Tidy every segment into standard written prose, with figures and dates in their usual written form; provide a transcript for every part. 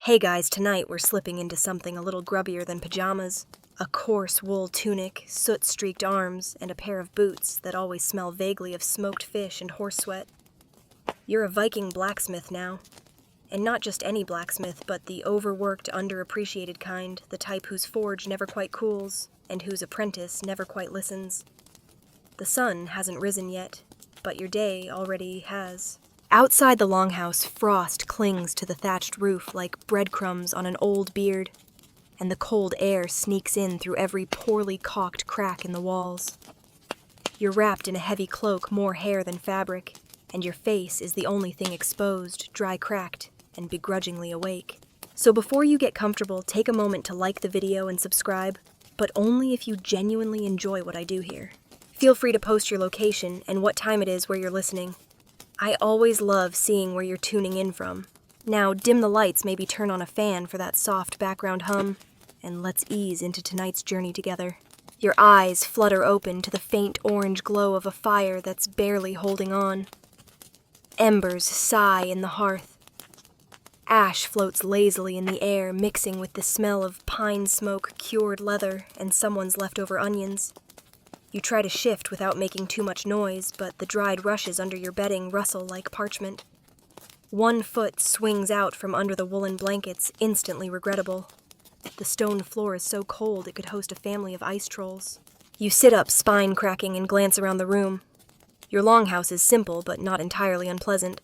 Hey guys, tonight we're slipping into something a little grubbier than pajamas. A coarse wool tunic, soot-streaked arms, and a pair of boots that always smell vaguely of smoked fish and horse sweat. You're a Viking blacksmith now. And not just any blacksmith, but the overworked, underappreciated kind, the type whose forge never quite cools, and whose apprentice never quite listens. The sun hasn't risen yet, but your day already has. Outside the longhouse, frost clings to the thatched roof like breadcrumbs on an old beard, and the cold air sneaks in through every poorly caulked crack in the walls. You're wrapped in a heavy cloak, more hair than fabric, and your face is the only thing exposed, dry-cracked, and begrudgingly awake. So before you get comfortable, take a moment to like the video and subscribe, but only if you genuinely enjoy what I do here. Feel free to post your location and what time it is where you're listening. I always love seeing where you're tuning in from. Now dim the lights, maybe turn on a fan for that soft background hum, and let's ease into tonight's journey together. Your eyes flutter open to the faint orange glow of a fire that's barely holding on. Embers sigh in the hearth. Ash floats lazily in the air, mixing with the smell of pine smoke, cured leather, and someone's leftover onions. You try to shift without making too much noise, but the dried rushes under your bedding rustle like parchment. One foot swings out from under the woolen blankets, instantly regrettable. The stone floor is so cold it could host a family of ice trolls. You sit up, spine cracking, and glance around the room. Your longhouse is simple, but not entirely unpleasant.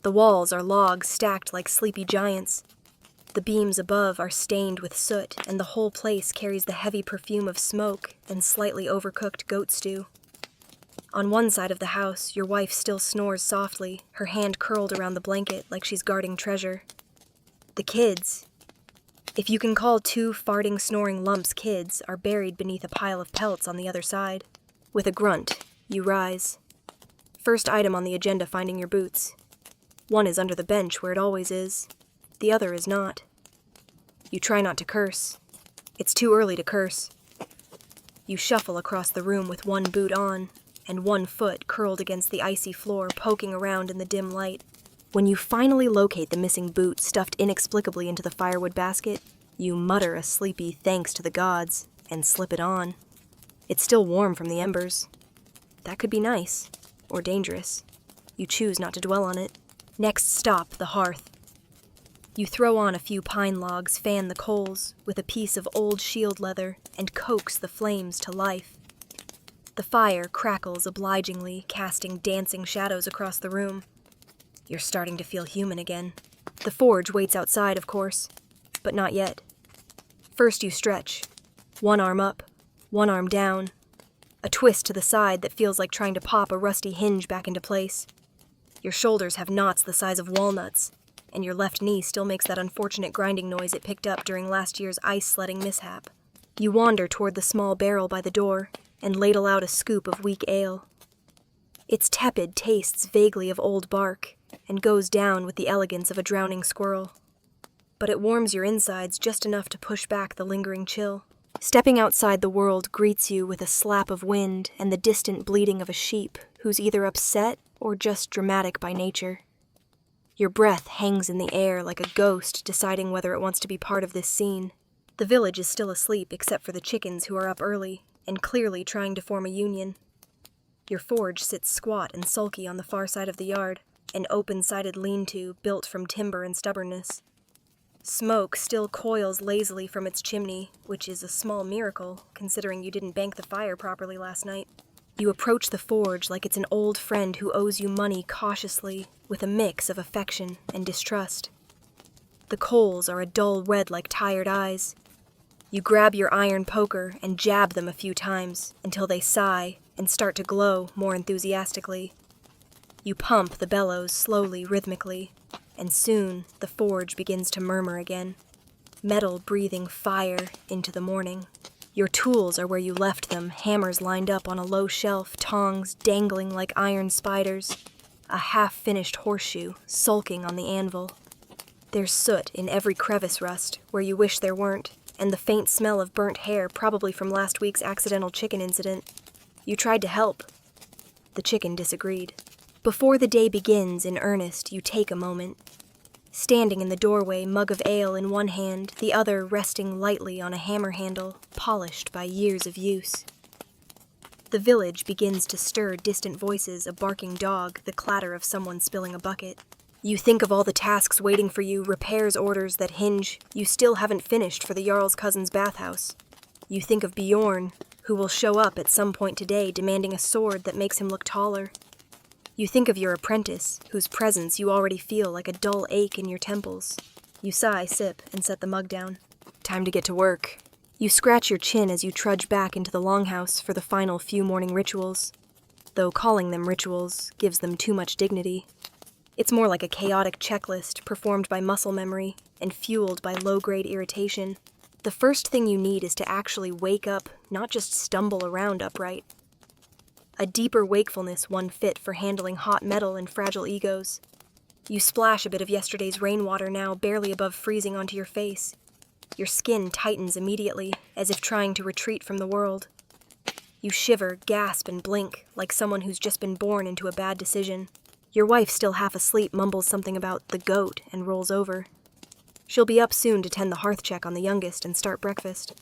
The walls are logs stacked like sleepy giants. The beams above are stained with soot, and the whole place carries the heavy perfume of smoke and slightly overcooked goat stew. On one side of the house, your wife still snores softly, her hand curled around the blanket like she's guarding treasure. The kids, if you can call two farting, snoring lumps kids, are buried beneath a pile of pelts on the other side. With a grunt, you rise. First item on the agenda, finding your boots. One is under the bench where it always is. The other is not. You try not to curse. It's too early to curse. You shuffle across the room with one boot on, and one foot curled against the icy floor, poking around in the dim light. When you finally locate the missing boot stuffed inexplicably into the firewood basket, you mutter a sleepy thanks to the gods, and slip it on. It's still warm from the embers. That could be nice, or dangerous. You choose not to dwell on it. Next stop, the hearth. You throw on a few pine logs, fan the coals with a piece of old shield leather, and coax the flames to life. The fire crackles obligingly, casting dancing shadows across the room. You're starting to feel human again. The forge waits outside, of course, but not yet. First you stretch. One arm up, one arm down. A twist to the side that feels like trying to pop a rusty hinge back into place. Your shoulders have knots the size of walnuts, and your left knee still makes that unfortunate grinding noise it picked up during last year's ice sledding mishap. You wander toward the small barrel by the door and ladle out a scoop of weak ale. Its tepid tastes vaguely of old bark and goes down with the elegance of a drowning squirrel. But it warms your insides just enough to push back the lingering chill. Stepping outside the world greets you with a slap of wind and the distant bleating of a sheep who's either upset or just dramatic by nature. Your breath hangs in the air like a ghost deciding whether it wants to be part of this scene. The village is still asleep except for the chickens who are up early and clearly trying to form a union. Your forge sits squat and sulky on the far side of the yard, an open-sided lean-to built from timber and stubbornness. Smoke still coils lazily from its chimney, which is a small miracle considering you didn't bank the fire properly last night. You approach the forge like it's an old friend who owes you money cautiously, with a mix of affection and distrust. The coals are a dull red like tired eyes. You grab your iron poker and jab them a few times until they sigh and start to glow more enthusiastically. You pump the bellows slowly, rhythmically, and soon the forge begins to murmur again, metal breathing fire into the morning. Your tools are where you left them, hammers lined up on a low shelf, tongs dangling like iron spiders, a half-finished horseshoe sulking on the anvil. There's soot in every crevice rust where you wish there weren't, and the faint smell of burnt hair probably from last week's accidental chicken incident. You tried to help. The chicken disagreed. Before the day begins in earnest, you take a moment. Standing in the doorway, mug of ale in one hand, the other resting lightly on a hammer handle, polished by years of use. The village begins to stir distant voices, a barking dog, the clatter of someone spilling a bucket. You think of all the tasks waiting for you, repairs orders that hinge you still haven't finished for the Jarl's cousin's bathhouse. You think of Bjorn, who will show up at some point today demanding a sword that makes him look taller. You think of your apprentice, whose presence you already feel like a dull ache in your temples. You sigh, sip, and set the mug down. Time to get to work. You scratch your chin as you trudge back into the longhouse for the final few morning rituals, though calling them rituals gives them too much dignity. It's more like a chaotic checklist performed by muscle memory and fueled by low-grade irritation. The first thing you need is to actually wake up, not just stumble around upright. A deeper wakefulness, one fit for handling hot metal and fragile egos. You splash a bit of yesterday's rainwater now barely above freezing onto your face. Your skin tightens immediately, as if trying to retreat from the world. You shiver, gasp, and blink, like someone who's just been born into a bad decision. Your wife, still half asleep, mumbles something about the goat and rolls over. She'll be up soon to tend the hearth check on the youngest and start breakfast.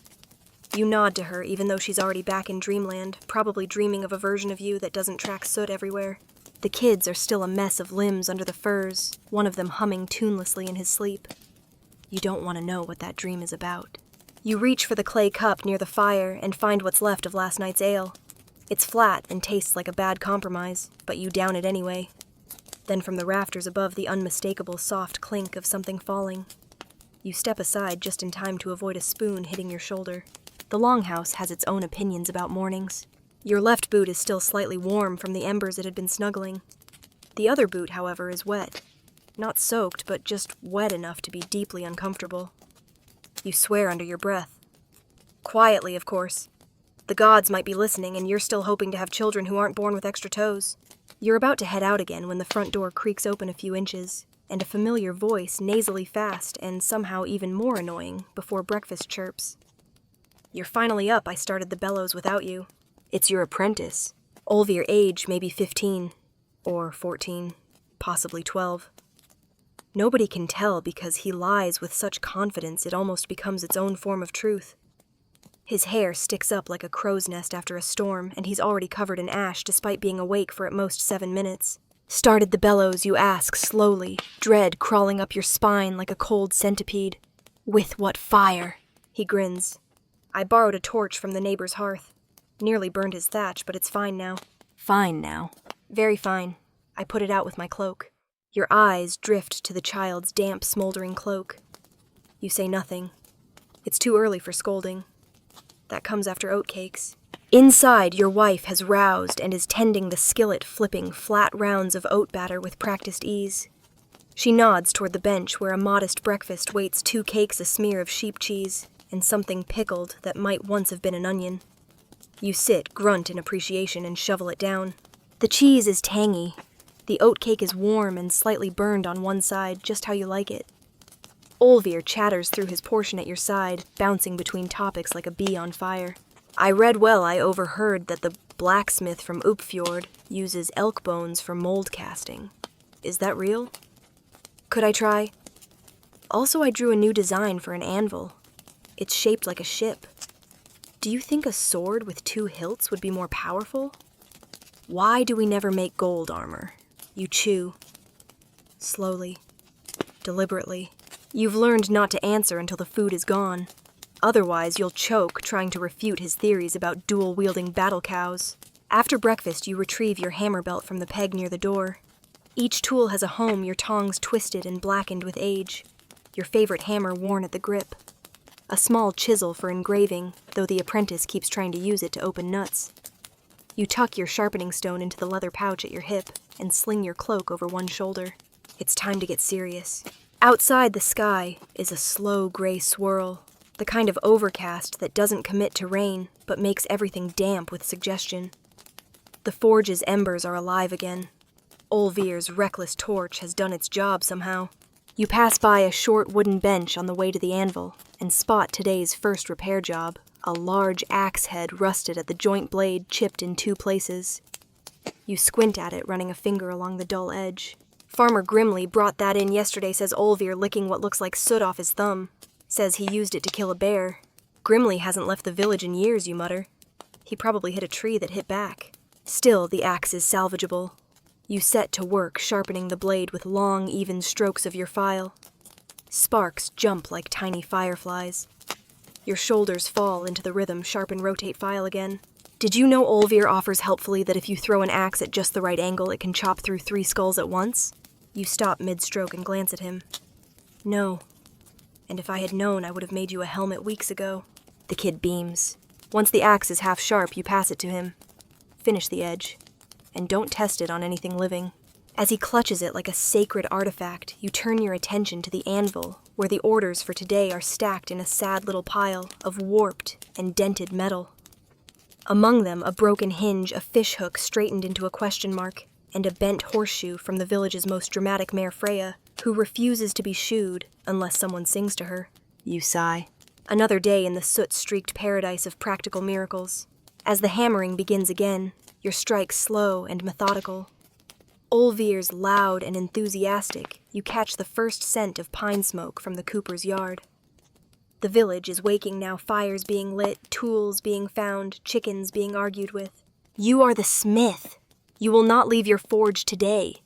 You nod to her, even though she's already back in dreamland, probably dreaming of a version of you that doesn't track soot everywhere. The kids are still a mess of limbs under the furs, one of them humming tunelessly in his sleep. You don't want to know what that dream is about. You reach for the clay cup near the fire and find what's left of last night's ale. It's flat and tastes like a bad compromise, but you down it anyway. Then from the rafters above, the unmistakable soft clink of something falling. You step aside just in time to avoid a spoon hitting your shoulder. The longhouse has its own opinions about mornings. Your left boot is still slightly warm from the embers it had been snuggling. The other boot, however, is wet. Not soaked, but just wet enough to be deeply uncomfortable. You swear under your breath. Quietly, of course. The gods might be listening, and you're still hoping to have children who aren't born with extra toes. You're about to head out again when the front door creaks open a few inches, and a familiar voice, nasally fast and somehow even more annoying, before breakfast chirps. You're finally up. I started the bellows without you. It's your apprentice. Olvir age, maybe 15, or 14, possibly 12. Nobody can tell because he lies with such confidence it almost becomes its own form of truth. His hair sticks up like a crow's nest after a storm, and he's already covered in ash despite being awake for at most 7 minutes. Started the bellows, you ask, slowly, dread crawling up your spine like a cold centipede. With what fire? He grins. I borrowed a torch from the neighbor's hearth. Nearly burned his thatch, but it's fine now. Fine now. Very fine. I put it out with my cloak. Your eyes drift to the child's damp, smoldering cloak. You say nothing. It's too early for scolding. That comes after oatcakes. Inside, your wife has roused and is tending the skillet, flipping flat rounds of oat batter with practiced ease. She nods toward the bench where a modest breakfast waits 2 cakes, a smear of sheep cheese, and something pickled that might once have been an onion. You sit, grunt in appreciation, and shovel it down. The cheese is tangy. The oatcake is warm and slightly burned on one side, just how you like it. Olvir chatters through his portion at your side, bouncing between topics like a bee on fire. I read well I overheard that the blacksmith from Upfjord uses elk bones for mold casting. Is that real? Could I try? Also, I drew a new design for an anvil. It's shaped like a ship. Do you think a sword with 2 hilts would be more powerful? Why do we never make gold armor? You chew. Slowly. Deliberately. You've learned not to answer until the food is gone. Otherwise, you'll choke trying to refute his theories about dual-wielding battle cows. After breakfast, you retrieve your hammer belt from the peg near the door. Each tool has a home, your tongs twisted and blackened with age. Your favorite hammer worn at the grip. A small chisel for engraving, though the apprentice keeps trying to use it to open nuts. You tuck your sharpening stone into the leather pouch at your hip and sling your cloak over one shoulder. It's time to get serious. Outside, the sky is a slow gray swirl, the kind of overcast that doesn't commit to rain but makes everything damp with suggestion. The forge's embers are alive again. Olvir's reckless torch has done its job somehow. You pass by a short wooden bench on the way to the anvil and spot today's first repair job, a large axe head rusted at the joint blade chipped in 2 places. You squint at it, running a finger along the dull edge. Farmer Grimley brought that in yesterday, says Olvir, licking what looks like soot off his thumb. Says he used it to kill a bear. Grimley hasn't left the village in years, you mutter. He probably hit a tree that hit back. Still, the axe is salvageable. You set to work sharpening the blade with long, even strokes of your file. Sparks jump like tiny fireflies. Your shoulders fall into the rhythm, sharpen, rotate file again. Did you know Olvir offers helpfully that if you throw an axe at just the right angle, it can chop through 3 skulls at once? You stop mid-stroke and glance at him. No. And if I had known, I would have made you a helmet weeks ago. The kid beams. Once the axe is half sharp, you pass it to him. Finish the edge. And don't test it on anything living. As he clutches it like a sacred artifact, you turn your attention to the anvil, where the orders for today are stacked in a sad little pile of warped and dented metal. Among them, a broken hinge, a fishhook straightened into a question mark, and a bent horseshoe from the village's most dramatic mare Freya, who refuses to be shoed unless someone sings to her. You sigh. Another day in the soot-streaked paradise of practical miracles. As the hammering begins again, your strikes slow and methodical. Olvir's loud and enthusiastic, you catch the first scent of pine smoke from the cooper's yard. The village is waking now, fires being lit, tools being found, chickens being argued with. You are the smith. You will not leave your forge today.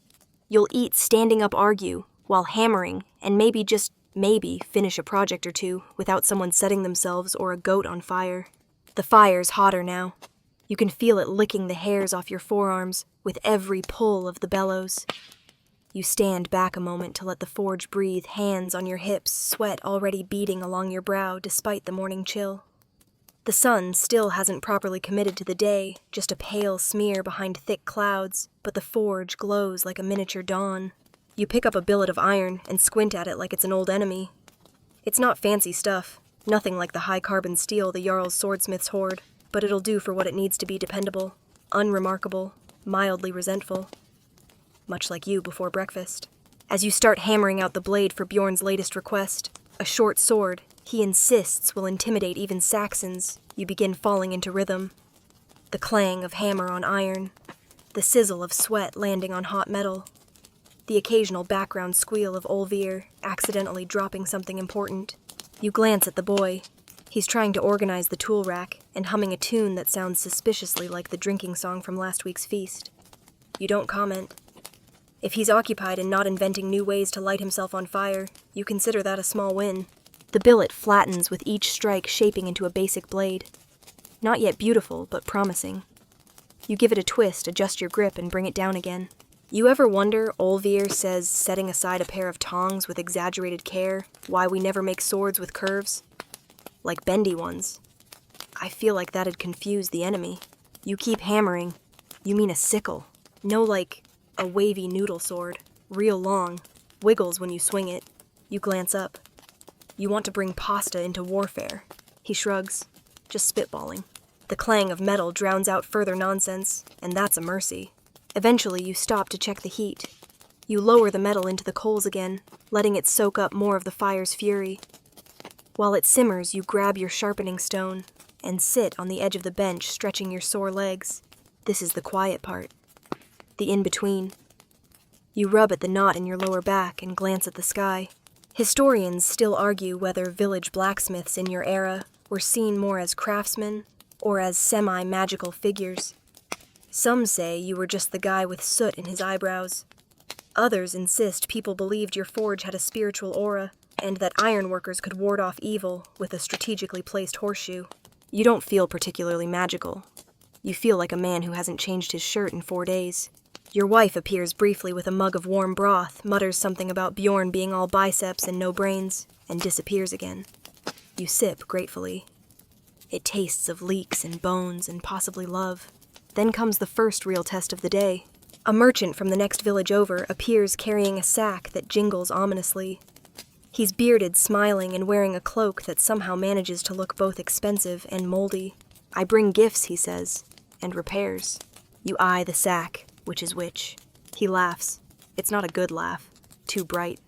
You'll eat standing up argue, while hammering, and maybe, just maybe, finish a project or two without someone setting themselves or a goat on fire. The fire's hotter now. You can feel it licking the hairs off your forearms with every pull of the bellows. You stand back a moment to let the forge breathe, hands on your hips, sweat already beading along your brow despite the morning chill. The sun still hasn't properly committed to the day, just a pale smear behind thick clouds, but the forge glows like a miniature dawn. You pick up a billet of iron and squint at it like it's an old enemy. It's not fancy stuff, nothing like the high-carbon steel the Jarl's swordsmiths hoard, but it'll do for what it needs to be: dependable, unremarkable, mildly resentful. Much like you before breakfast. As you start hammering out the blade for Bjorn's latest request, a short sword he insists will intimidate even Saxons, you begin falling into rhythm. The clang of hammer on iron, the sizzle of sweat landing on hot metal, the occasional background squeal of Olvir accidentally dropping something important. You glance at the boy. He's trying to organize the tool rack and humming a tune that sounds suspiciously like the drinking song from last week's feast. You don't comment. If he's occupied and not inventing new ways to light himself on fire, you consider that a small win. The billet flattens with each strike shaping into a basic blade. Not yet beautiful, but promising. You give it a twist, adjust your grip, and bring it down again. You ever wonder, Olvir says, setting aside a pair of tongs with exaggerated care, why we never make swords with curves? Like bendy ones. I feel like that'd confuse the enemy. You keep hammering. You mean a sickle. No, like a wavy noodle sword. Real long. Wiggles when you swing it. You glance up. You want to bring pasta into warfare. He shrugs. Just spitballing. The clang of metal drowns out further nonsense, and that's a mercy. Eventually, you stop to check the heat. You lower the metal into the coals again, letting it soak up more of the fire's fury. While it simmers, you grab your sharpening stone and sit on the edge of the bench, stretching your sore legs. This is the quiet part. The in-between. You rub at the knot in your lower back and glance at the sky. Historians still argue whether village blacksmiths in your era were seen more as craftsmen or as semi-magical figures. Some say you were just the guy with soot in his eyebrows. Others insist people believed your forge had a spiritual aura and that ironworkers could ward off evil with a strategically placed horseshoe. You don't feel particularly magical. You feel like a man who hasn't changed his shirt in 4 days. Your wife appears briefly with a mug of warm broth, mutters something about Bjorn being all biceps and no brains, and disappears again. You sip gratefully. It tastes of leeks and bones and possibly love. Then comes the first real test of the day. A merchant from the next village over appears carrying a sack that jingles ominously. He's bearded, smiling, and wearing a cloak that somehow manages to look both expensive and moldy. I bring gifts, he says, and repairs. You eye the sack, which is which. He laughs. It's not a good laugh. Too bright.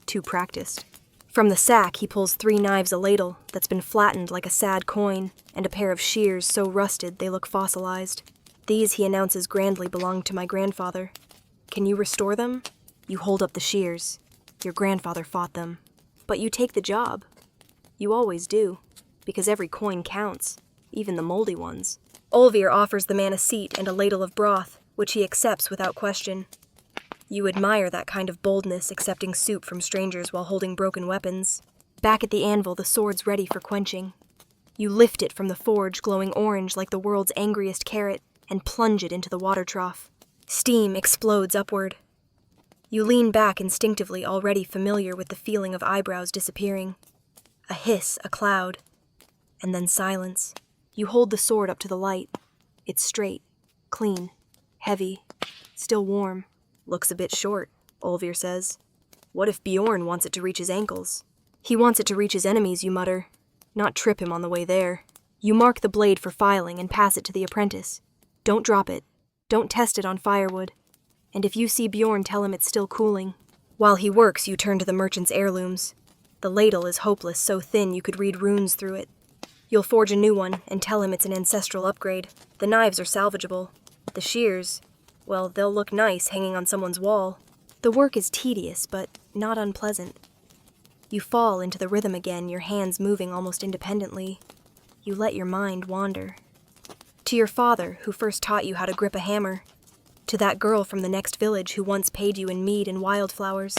Too practiced. From the sack, he pulls 3 knives, a ladle that's been flattened like a sad coin, and a pair of shears so rusted they look fossilized. These, he announces grandly, belonged to my grandfather. Can you restore them? You hold up the shears. Your grandfather fought them. But you take the job. You always do, because every coin counts, even the moldy ones. Olvir offers the man a seat and a ladle of broth, which he accepts without question. You admire that kind of boldness, accepting soup from strangers while holding broken weapons. Back at the anvil, the sword's ready for quenching. You lift it from the forge, glowing orange like the world's angriest carrot, and plunge it into the water trough. Steam explodes upward. You lean back instinctively, already familiar with the feeling of eyebrows disappearing. A hiss, a cloud, and then silence. You hold the sword up to the light. It's straight, clean, heavy, still warm. Looks a bit short, Olvir says. What if Bjorn wants it to reach his ankles? He wants it to reach his enemies, you mutter. Not trip him on the way there. You mark the blade for filing and pass it to the apprentice. Don't drop it. Don't test it on firewood. And if you see Bjorn, tell him it's still cooling. While he works, you turn to the merchant's heirlooms. The ladle is hopeless, so thin you could read runes through it. You'll forge a new one and tell him it's an ancestral upgrade. The knives are salvageable. The shears, well, they'll look nice hanging on someone's wall. The work is tedious, but not unpleasant. You fall into the rhythm again, your hands moving almost independently. You let your mind wander. To your father, who first taught you how to grip a hammer. To that girl from the next village who once paid you in mead and wildflowers.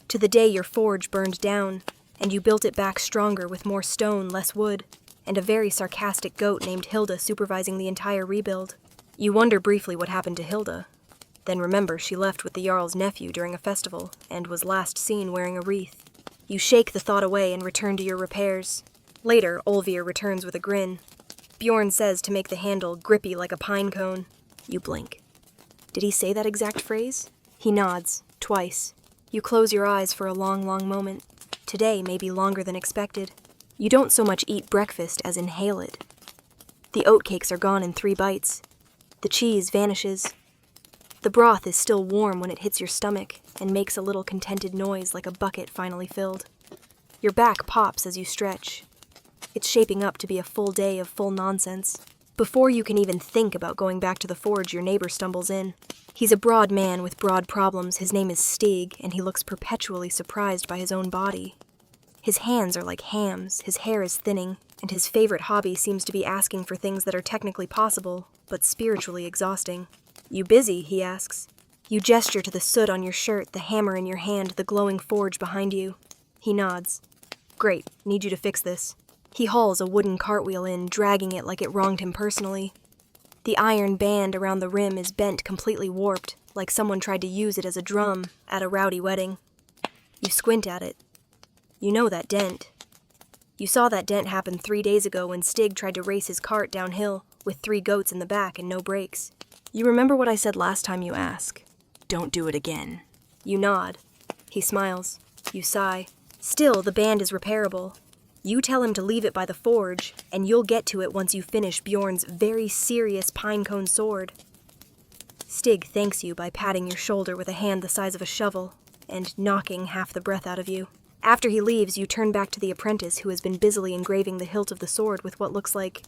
To the day your forge burned down, and you built it back stronger with more stone, less wood, and a very sarcastic goat named Hilda supervising the entire rebuild. You wonder briefly what happened to Hilda. Then remember she left with the Jarl's nephew during a festival, and was last seen wearing a wreath. You shake the thought away and return to your repairs. Later, Olvir returns with a grin. Bjorn says to make the handle grippy like a pine cone. You blink. Did he say that exact phrase? He nods, twice. You close your eyes for a long, long moment. Today may be longer than expected. You don't so much eat breakfast as inhale it. The oatcakes are gone in 3 bites. The cheese vanishes. The broth is still warm when it hits your stomach and makes a little contented noise like a bucket finally filled. Your back pops as you stretch. It's shaping up to be a full day of full nonsense. Before you can even think about going back to the forge, your neighbor stumbles in. He's a broad man with broad problems. His name is Stig, and he looks perpetually surprised by his own body. His hands are like hams, his hair is thinning, and his favorite hobby seems to be asking for things that are technically possible, but spiritually exhausting. You busy? He asks. You gesture to the soot on your shirt, the hammer in your hand, the glowing forge behind you. He nods. Great, need you to fix this. He hauls a wooden cartwheel in, dragging it like it wronged him personally. The iron band around the rim is bent completely warped, like someone tried to use it as a drum at a rowdy wedding. You squint at it. You know that dent. You saw that dent happen 3 days ago when Stig tried to race his cart downhill with 3 goats in the back and no brakes. You remember what I said last time you ask? Don't do it again. You nod. He smiles. You sigh. Still, the band is repairable. You tell him to leave it by the forge, and you'll get to it once you finish Bjorn's very serious pinecone sword. Stig thanks you by patting your shoulder with a hand the size of a shovel, and knocking half the breath out of you. After he leaves, you turn back to the apprentice who has been busily engraving the hilt of the sword with what looks like...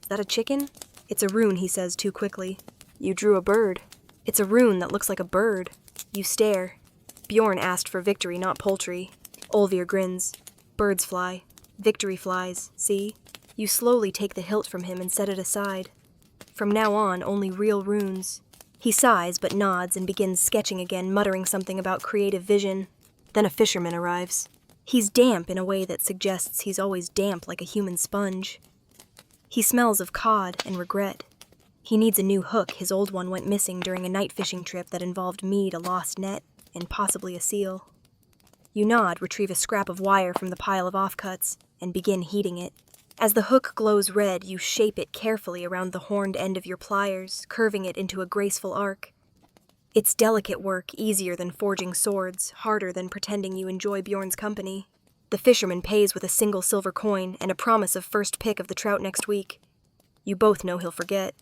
Is that a chicken? It's a rune, he says too quickly. You drew a bird. It's a rune that looks like a bird. You stare. Bjorn asked for victory, not poultry. Olvir grins. Birds fly. Victory flies, see? You slowly take the hilt from him and set it aside. From now on, only real runes. He sighs but nods and begins sketching again, muttering something about creative vision. Then a fisherman arrives. He's damp in a way that suggests he's always damp like a human sponge. He smells of cod and regret. He needs a new hook. His old one went missing during a night fishing trip that involved mead, a lost net, and possibly a seal. You nod, retrieve a scrap of wire from the pile of offcuts, and begin heating it. As the hook glows red, you shape it carefully around the horned end of your pliers, curving it into a graceful arc. It's delicate work, easier than forging swords, harder than pretending you enjoy Bjorn's company. The fisherman pays with a single silver coin and a promise of first pick of the trout next week. You both know he'll forget.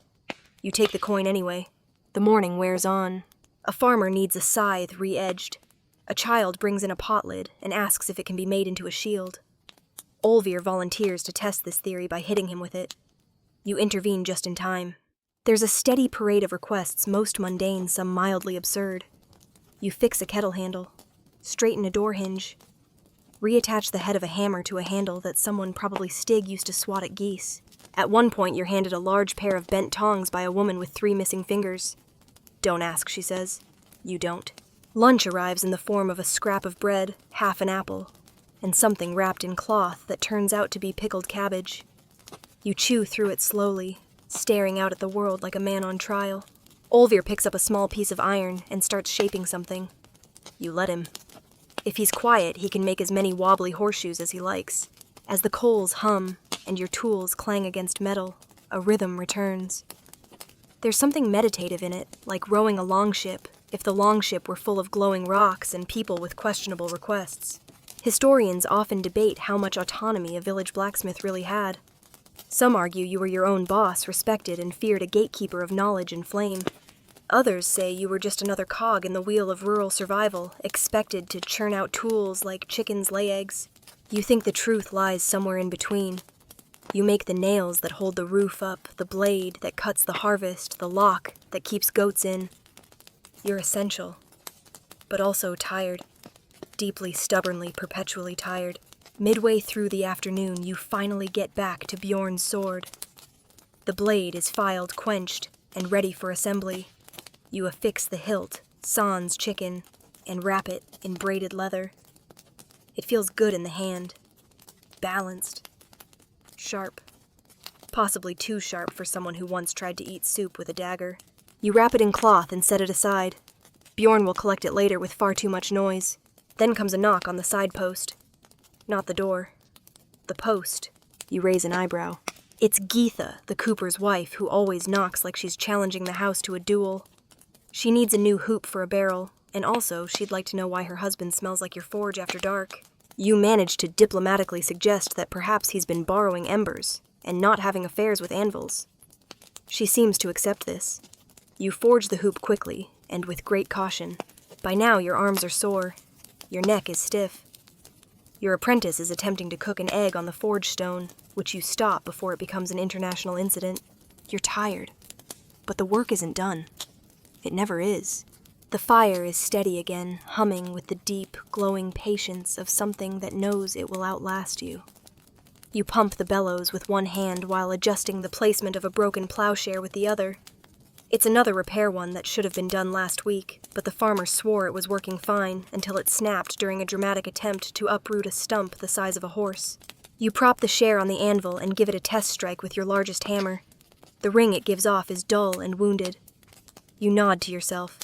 You take the coin anyway. The morning wears on. A farmer needs a scythe re-edged. A child brings in a pot lid and asks if it can be made into a shield. Olvir volunteers to test this theory by hitting him with it. You intervene just in time. There's a steady parade of requests, most mundane, some mildly absurd. You fix a kettle handle, straighten a door hinge, reattach the head of a hammer to a handle that someone, probably Stig, used to swat at geese. At one point, you're handed a large pair of bent tongs by a woman with 3 missing fingers. Don't ask, she says. You don't. Lunch arrives in the form of a scrap of bread, half an apple, and something wrapped in cloth that turns out to be pickled cabbage. You chew through it slowly, staring out at the world like a man on trial. Olvir picks up a small piece of iron and starts shaping something. You let him. If he's quiet, he can make as many wobbly horseshoes as he likes. As the coals hum and your tools clang against metal, a rhythm returns. There's something meditative in it, like rowing a longship, if the longship were full of glowing rocks and people with questionable requests. Historians often debate how much autonomy a village blacksmith really had. Some argue you were your own boss, respected and feared, a gatekeeper of knowledge and flame. Others say you were just another cog in the wheel of rural survival, expected to churn out tools like chickens lay eggs. You think the truth lies somewhere in between. You make the nails that hold the roof up, the blade that cuts the harvest, the lock that keeps goats in. You're essential, but also tired. Deeply, stubbornly, perpetually tired. Midway through the afternoon, you finally get back to Bjorn's sword. The blade is filed, quenched, and ready for assembly. You affix the hilt, sans chicken, and wrap it in braided leather. It feels good in the hand. Balanced. Sharp. Possibly too sharp for someone who once tried to eat soup with a dagger. You wrap it in cloth and set it aside. Bjorn will collect it later with far too much noise. Then comes a knock on the side post. Not the door. The post. You raise an eyebrow. It's Geetha, the cooper's wife, who always knocks like she's challenging the house to a duel. She needs a new hoop for a barrel, and also she'd like to know why her husband smells like your forge after dark. You manage to diplomatically suggest that perhaps he's been borrowing embers and not having affairs with anvils. She seems to accept this. You forge the hoop quickly and with great caution. By now your arms are sore. Your neck is stiff. Your apprentice is attempting to cook an egg on the forge stone, which you stop before it becomes an international incident. You're tired, but the work isn't done. It never is. The fire is steady again, humming with the deep, glowing patience of something that knows it will outlast you. You pump the bellows with one hand while adjusting the placement of a broken plowshare with the other. It's another repair one that should have been done last week, but the farmer swore it was working fine until it snapped during a dramatic attempt to uproot a stump the size of a horse. You prop the share on the anvil and give it a test strike with your largest hammer. The ring it gives off is dull and wounded. You nod to yourself.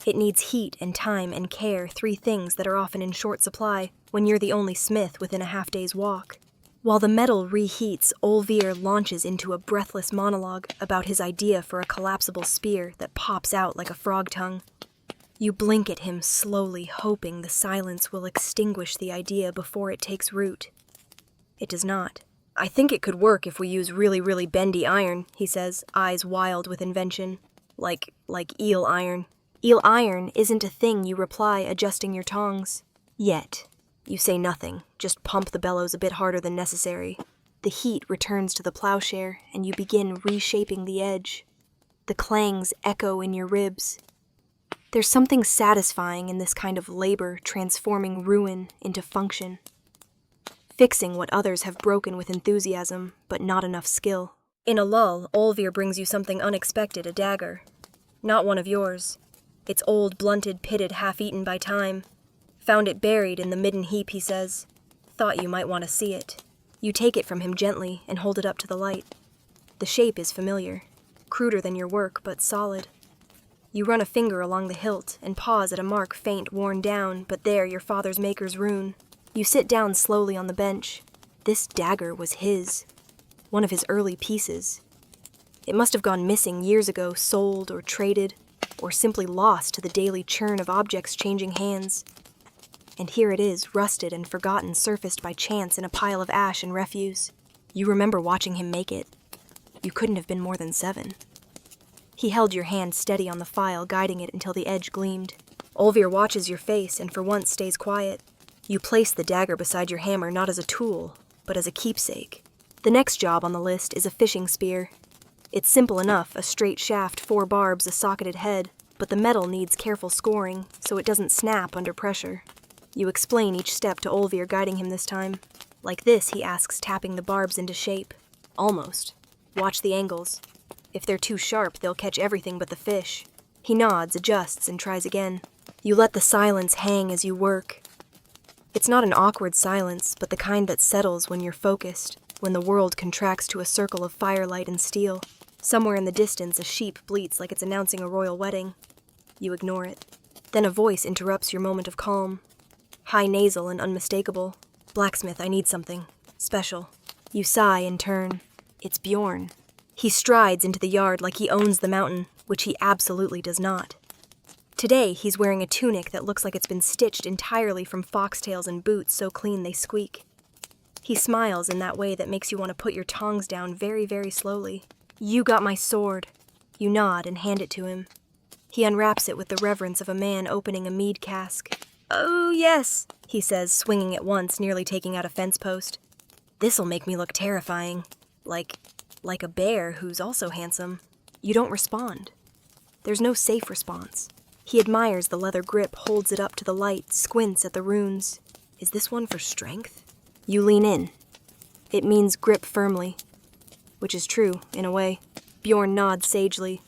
It needs heat and time and care, 3 things that are often in short supply when you're the only smith within a half-day's walk. While the metal reheats, Olvir launches into a breathless monologue about his idea for a collapsible spear that pops out like a frog tongue. You blink at him slowly, hoping the silence will extinguish the idea before it takes root. It does not. I think it could work if we use really, really bendy iron, he says, eyes wild with invention. Like eel iron. Eel iron isn't a thing, you reply, adjusting your tongs. Yet. You say nothing, just pump the bellows a bit harder than necessary. The heat returns to the plowshare, and you begin reshaping the edge. The clangs echo in your ribs. There's something satisfying in this kind of labor, transforming ruin into function. Fixing what others have broken with enthusiasm, but not enough skill. In a lull, Olvir brings you something unexpected, a dagger. Not one of yours. It's old, blunted, pitted, half-eaten by time. Found it buried in the midden heap, he says. Thought you might want to see it. You take it from him gently and hold it up to the light. The shape is familiar. Cruder than your work, but solid. You run a finger along the hilt and pause at a mark faint, worn down, but there your father's maker's rune. You sit down slowly on the bench. This dagger was his. One of his early pieces. It must have gone missing years ago, sold or traded, or simply lost to the daily churn of objects changing hands. And here it is, rusted and forgotten, surfaced by chance in a pile of ash and refuse. You remember watching him make it. You couldn't have been more than 7. He held your hand steady on the file, guiding it until the edge gleamed. Olvir watches your face and for once stays quiet. You place the dagger beside your hammer not as a tool, but as a keepsake. The next job on the list is a fishing spear. It's simple enough, a straight shaft, 4 barbs, a socketed head. but the metal needs careful scoring so it doesn't snap under pressure. You explain each step to Olvir, guiding him this time. Like this, he asks, tapping the barbs into shape. Almost. Watch the angles. If they're too sharp, they'll catch everything but the fish. He nods, adjusts, and tries again. You let the silence hang as you work. It's not an awkward silence, but the kind that settles when you're focused, when the world contracts to a circle of firelight and steel. Somewhere in the distance, a sheep bleats like it's announcing a royal wedding. You ignore it. Then a voice interrupts your moment of calm. High nasal and unmistakable. Blacksmith, I need something. Special. You sigh and turn. It's Bjorn. He strides into the yard like he owns the mountain, which he absolutely does not. Today, he's wearing a tunic that looks like it's been stitched entirely from foxtails and boots so clean they squeak. He smiles in that way that makes you want to put your tongs down very, very slowly. You got my sword. You nod and hand it to him. He unwraps it with the reverence of a man opening a mead cask. Oh, yes, he says, swinging it once, nearly taking out a fence post. This'll make me look terrifying. Like a bear who's also handsome. You don't respond. There's no safe response. He admires the leather grip, holds it up to the light, squints at the runes. Is this one for strength? You lean in. It means grip firmly. Which is true, in a way. Bjorn nods sagely.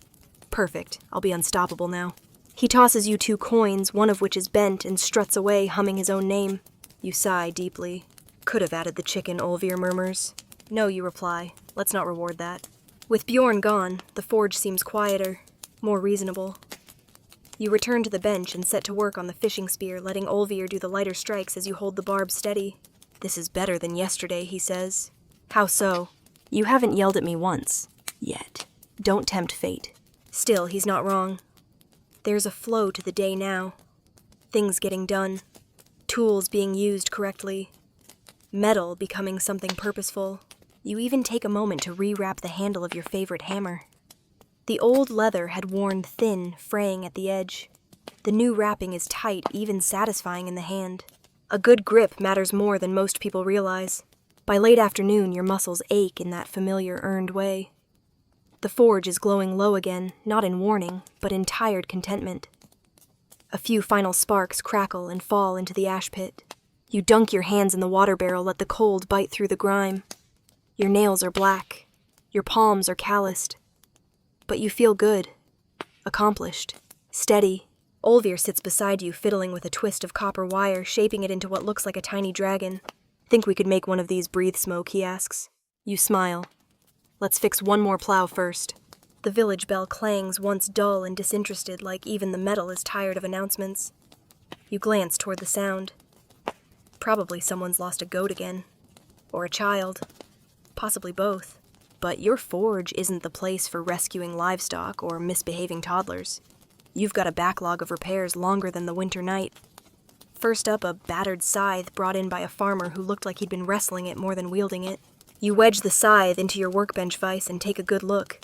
Perfect. I'll be unstoppable now. He tosses you 2 coins, one of which is bent, and struts away, humming his own name. You sigh deeply. Could have added the chicken, Olvir murmurs. No, you reply. Let's not reward that. With Bjorn gone, the forge seems quieter, more reasonable. You return to the bench and set to work on the fishing spear, letting Olvir do the lighter strikes as you hold the barb steady. This is better than yesterday, he says. How so? You haven't yelled at me once. Yet. Don't tempt fate. Still, he's not wrong. There's a flow to the day now. Things getting done. Tools being used correctly. Metal becoming something purposeful. You even take a moment to rewrap the handle of your favorite hammer. The old leather had worn thin, fraying at the edge. The new wrapping is tight, even satisfying in the hand. A good grip matters more than most people realize. By late afternoon, your muscles ache in that familiar, earned way. The forge is glowing low again, not in warning, but in tired contentment. A few final sparks crackle and fall into the ash pit. You dunk your hands in the water barrel, let the cold bite through the grime. Your nails are black. Your palms are calloused. But you feel good. Accomplished. Steady. Olvir sits beside you, fiddling with a twist of copper wire, shaping it into what looks like a tiny dragon. Think we could make one of these breathe smoke, he asks. You smile. Let's fix one more plow first. The village bell clangs, once dull and disinterested, like even the metal is tired of announcements. You glance toward the sound. Probably someone's lost a goat again. Or a child. Possibly both. But your forge isn't the place for rescuing livestock or misbehaving toddlers. You've got a backlog of repairs longer than the winter night. First up, a battered scythe brought in by a farmer who looked like he'd been wrestling it more than wielding it. You wedge the scythe into your workbench vise and take a good look.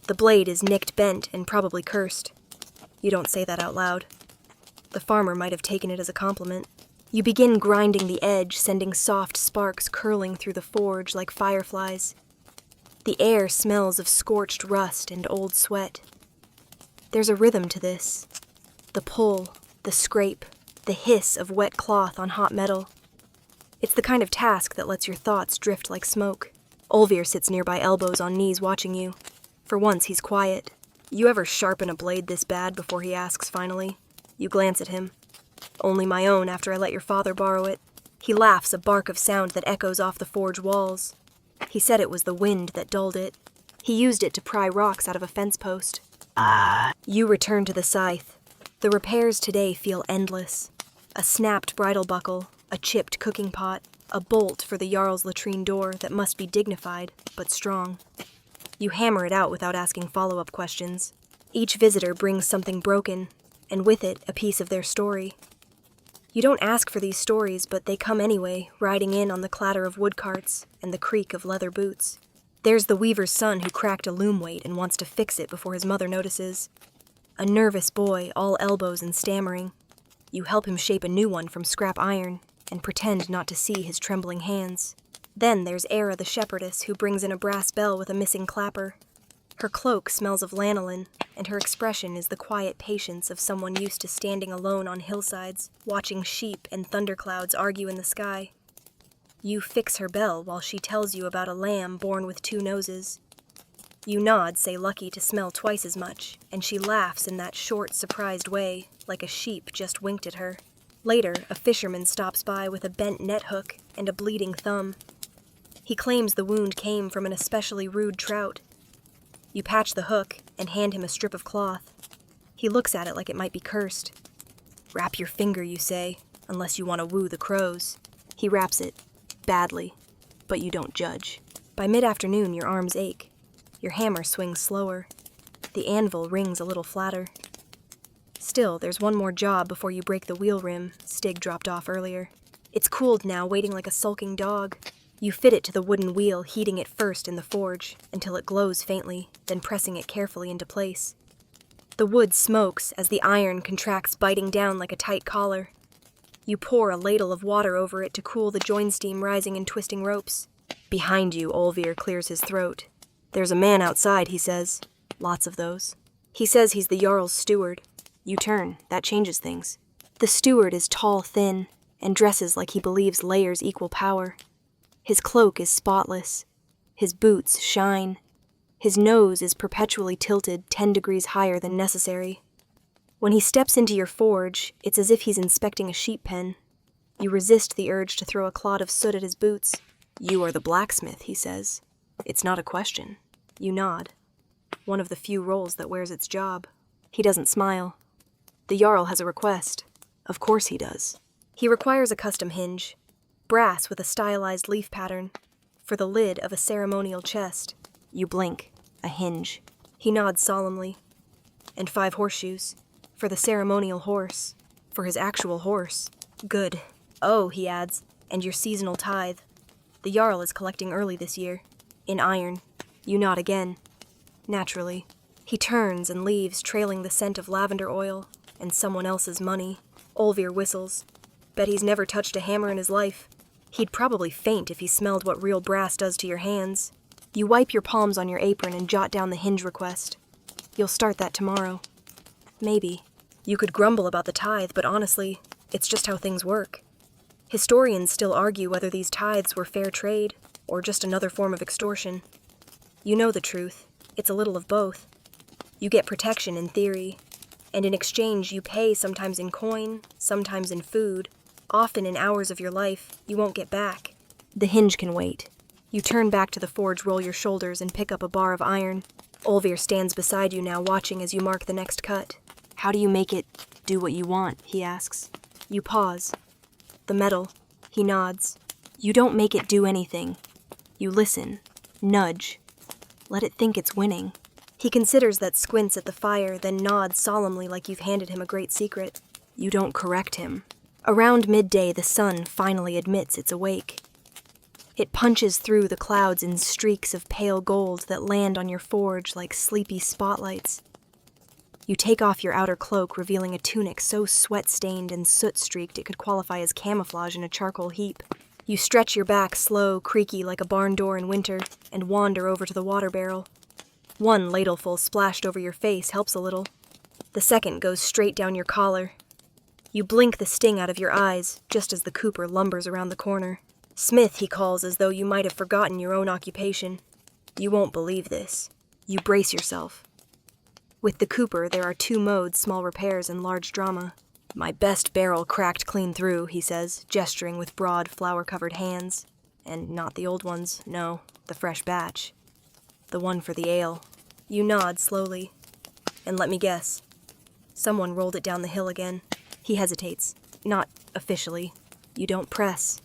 The blade is nicked bent and probably cursed. You don't say that out loud. The farmer might have taken it as a compliment. You begin grinding the edge, sending soft sparks curling through the forge like fireflies. The air smells of scorched rust and old sweat. There's a rhythm to this. The pull, the scrape, the hiss of wet cloth on hot metal. It's the kind of task that lets your thoughts drift like smoke. Olvir sits nearby, elbows on knees, watching you. For once, he's quiet. You ever sharpen a blade this bad before he asks finally? You glance at him. Only my own after I let your father borrow it. He laughs, a bark of sound that echoes off the forge walls. He said it was the wind that dulled it. He used it to pry rocks out of a fence post. You return to the scythe. The repairs today feel endless. A snapped bridle buckle, a chipped cooking pot, a bolt for the Jarl's latrine door that must be dignified, but strong. You hammer it out without asking follow-up questions. Each visitor brings something broken, and with it, a piece of their story. You don't ask for these stories, but they come anyway, riding in on the clatter of wood carts and the creak of leather boots. There's the weaver's son who cracked a loom weight and wants to fix it before his mother notices. A nervous boy, all elbows and stammering. You help him shape a new one from scrap iron and pretend not to see his trembling hands. Then there's Era the shepherdess who brings in a brass bell with a missing clapper. Her cloak smells of lanolin, and her expression is the quiet patience of someone used to standing alone on hillsides, watching sheep and thunderclouds argue in the sky. You fix her bell while she tells you about a lamb born with 2 noses. You nod, say lucky to smell twice as much, and she laughs in that short, surprised way, like a sheep just winked at her. Later, a fisherman stops by with a bent net hook and a bleeding thumb. He claims the wound came from an especially rude trout. You patch the hook and hand him a strip of cloth. He looks at it like it might be cursed. Wrap your finger, you say, unless you want to woo the crows. He wraps it, badly, but you don't judge. By mid-afternoon, your arms ache. Your hammer swings slower. The anvil rings a little flatter. Still, there's one more job before you break the wheel rim Stig dropped off earlier. It's cooled now, waiting like a sulking dog. You fit it to the wooden wheel, heating it first in the forge, until it glows faintly, then pressing it carefully into place. The wood smokes as the iron contracts, biting down like a tight collar. You pour a ladle of water over it to cool the join steam rising in twisting ropes. Behind you, Olvir clears his throat. There's a man outside, he says. Lots of those. He says he's the Jarl's steward. You turn. That changes things. The steward is tall, thin, and dresses like he believes layers equal power. His cloak is spotless. His boots shine. His nose is perpetually tilted 10 degrees higher than necessary. When he steps into your forge, it's as if he's inspecting a sheep pen. You resist the urge to throw a clod of soot at his boots. You are the blacksmith, he says. It's not a question. You nod. One of the few roles that wears its job. He doesn't smile. The Jarl has a request. Of course he does. He requires a custom hinge. Brass with a stylized leaf pattern. For the lid of a ceremonial chest. You blink. A hinge. He nods solemnly. And 5 horseshoes. For the ceremonial horse. For his actual horse. Good. Oh, he adds, and your seasonal tithe. The Jarl is collecting early this year. In iron. You nod again. Naturally. He turns and leaves, trailing the scent of lavender oil and someone else's money. Olvir whistles. Bet he's never touched a hammer in his life. He'd probably faint if he smelled what real brass does to your hands. You wipe your palms on your apron and jot down the hinge request. You'll start that tomorrow. Maybe. You could grumble about the tithe, but honestly, it's just how things work. Historians still argue whether these tithes were fair trade or just another form of extortion. You know the truth. It's a little of both. You get protection in theory, and in exchange you pay sometimes in coin, sometimes in food, often in hours of your life you won't get back. The hinge can wait. You turn back to the forge, roll your shoulders, and pick up a bar of iron. Olvir stands beside you now, watching as you mark the next cut. How do you make it do what you want, he asks. You pause. The metal. He nods. You don't make it do anything. You listen. Nudge. Let it think it's winning. He considers that, squints at the fire, then nods solemnly like you've handed him a great secret. You don't correct him. Around midday, the sun finally admits it's awake. It punches through the clouds in streaks of pale gold that land on your forge like sleepy spotlights. You take off your outer cloak, revealing a tunic so sweat-stained and soot-streaked it could qualify as camouflage in a charcoal heap. You stretch your back slow, creaky like a barn door in winter, and wander over to the water barrel. One ladleful splashed over your face helps a little. The second goes straight down your collar. You blink the sting out of your eyes, just as the cooper lumbers around the corner. Smith, he calls, as though you might have forgotten your own occupation. You won't believe this. You brace yourself. With the cooper, there are 2 modes, small repairs and large drama. My best barrel cracked clean through, he says, gesturing with broad, flour-covered hands. And not the old ones, no, the fresh batch. The one for the ale. You nod slowly. And let me guess. Someone rolled it down the hill again. He hesitates. Not officially. You don't press.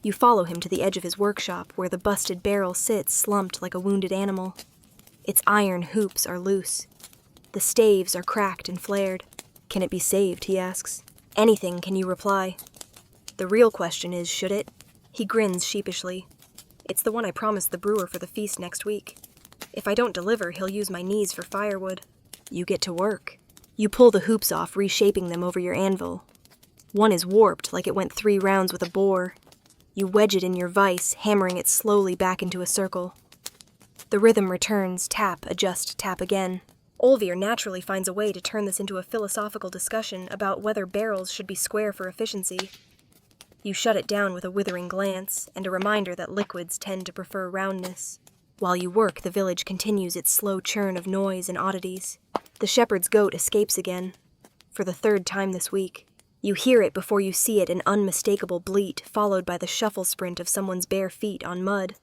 You follow him to the edge of his workshop, where the busted barrel sits slumped like a wounded animal. Its iron hoops are loose. The staves are cracked and flared. Can it be saved, he asks. Anything, can you reply. The real question is, should it? He grins sheepishly. It's the one I promised the brewer for the feast next week. If I don't deliver, he'll use my knees for firewood. You get to work. You pull the hoops off, reshaping them over your anvil. One is warped, like it went 3 rounds with a bore. You wedge it in your vise, hammering it slowly back into a circle. The rhythm returns, tap, adjust, tap again. Olvir naturally finds a way to turn this into a philosophical discussion about whether barrels should be square for efficiency. You shut it down with a withering glance and a reminder that liquids tend to prefer roundness. While you work, the village continues its slow churn of noise and oddities. The shepherd's goat escapes again, for the third time this week. You hear it before you see it, an unmistakable bleat, followed by the shuffle sprint of someone's bare feet on mud.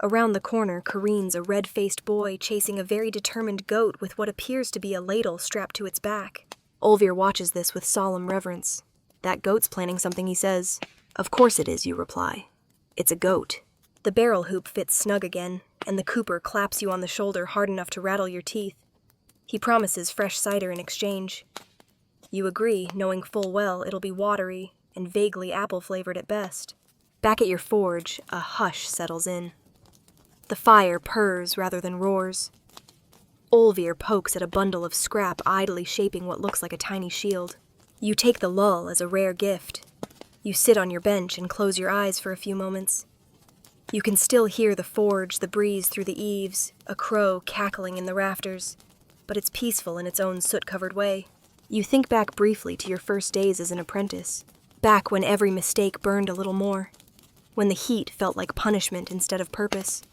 Around the corner careens a red-faced boy chasing a very determined goat with what appears to be a ladle strapped to its back. Olvir watches this with solemn reverence. That goat's planning something, he says. Of course it is, you reply. It's a goat. The barrel hoop fits snug again, and the cooper claps you on the shoulder hard enough to rattle your teeth. He promises fresh cider in exchange. You agree, knowing full well it'll be watery and vaguely apple-flavored at best. Back at your forge, a hush settles in. The fire purrs rather than roars. Olvir pokes at a bundle of scrap idly shaping what looks like a tiny shield. You take the lull as a rare gift. You sit on your bench and close your eyes for a few moments. You can still hear the forge, the breeze through the eaves, a crow cackling in the rafters, but it's peaceful in its own soot-covered way. You think back briefly to your first days as an apprentice, back when every mistake burned a little more, when the heat felt like punishment instead of purpose,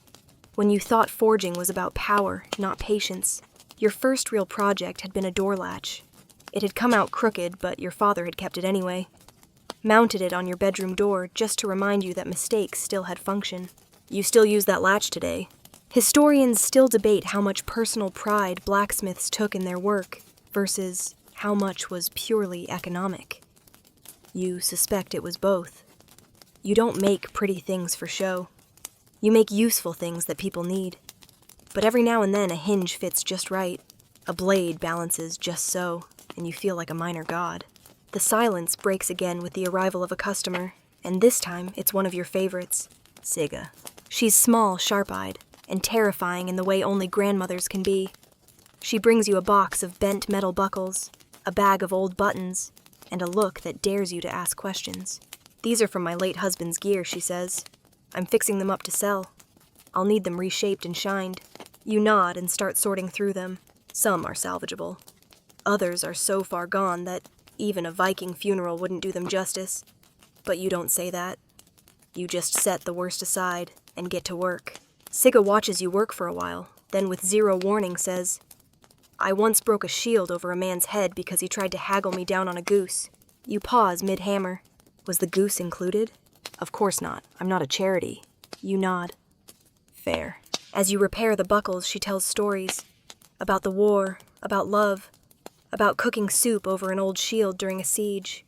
when you thought forging was about power, not patience. Your first real project had been a door latch. It had come out crooked, but your father had kept it anyway. Mounted it on your bedroom door just to remind you that mistakes still had function. You still use that latch today. Historians still debate how much personal pride blacksmiths took in their work versus how much was purely economic. You suspect it was both. You don't make pretty things for show. You make useful things that people need. But every now and then a hinge fits just right. A blade balances just so, and you feel like a minor god. The silence breaks again with the arrival of a customer, and this time it's one of your favorites, Sigga. She's small, sharp-eyed, and terrifying in the way only grandmothers can be. She brings you a box of bent metal buckles, a bag of old buttons, and a look that dares you to ask questions. These are from my late husband's gear, she says. I'm fixing them up to sell. I'll need them reshaped and shined. You nod and start sorting through them. Some are salvageable. Others are so far gone that even a Viking funeral wouldn't do them justice. But you don't say that. You just set the worst aside and get to work. Sigga watches you work for a while, then with zero warning says, I once broke a shield over a man's head because he tried to haggle me down on a goose. You pause mid-hammer. Was the goose included? Of course not. I'm not a charity. You nod. Fair. As you repair the buckles, she tells stories. About the war, about love, about cooking soup over an old shield during a siege.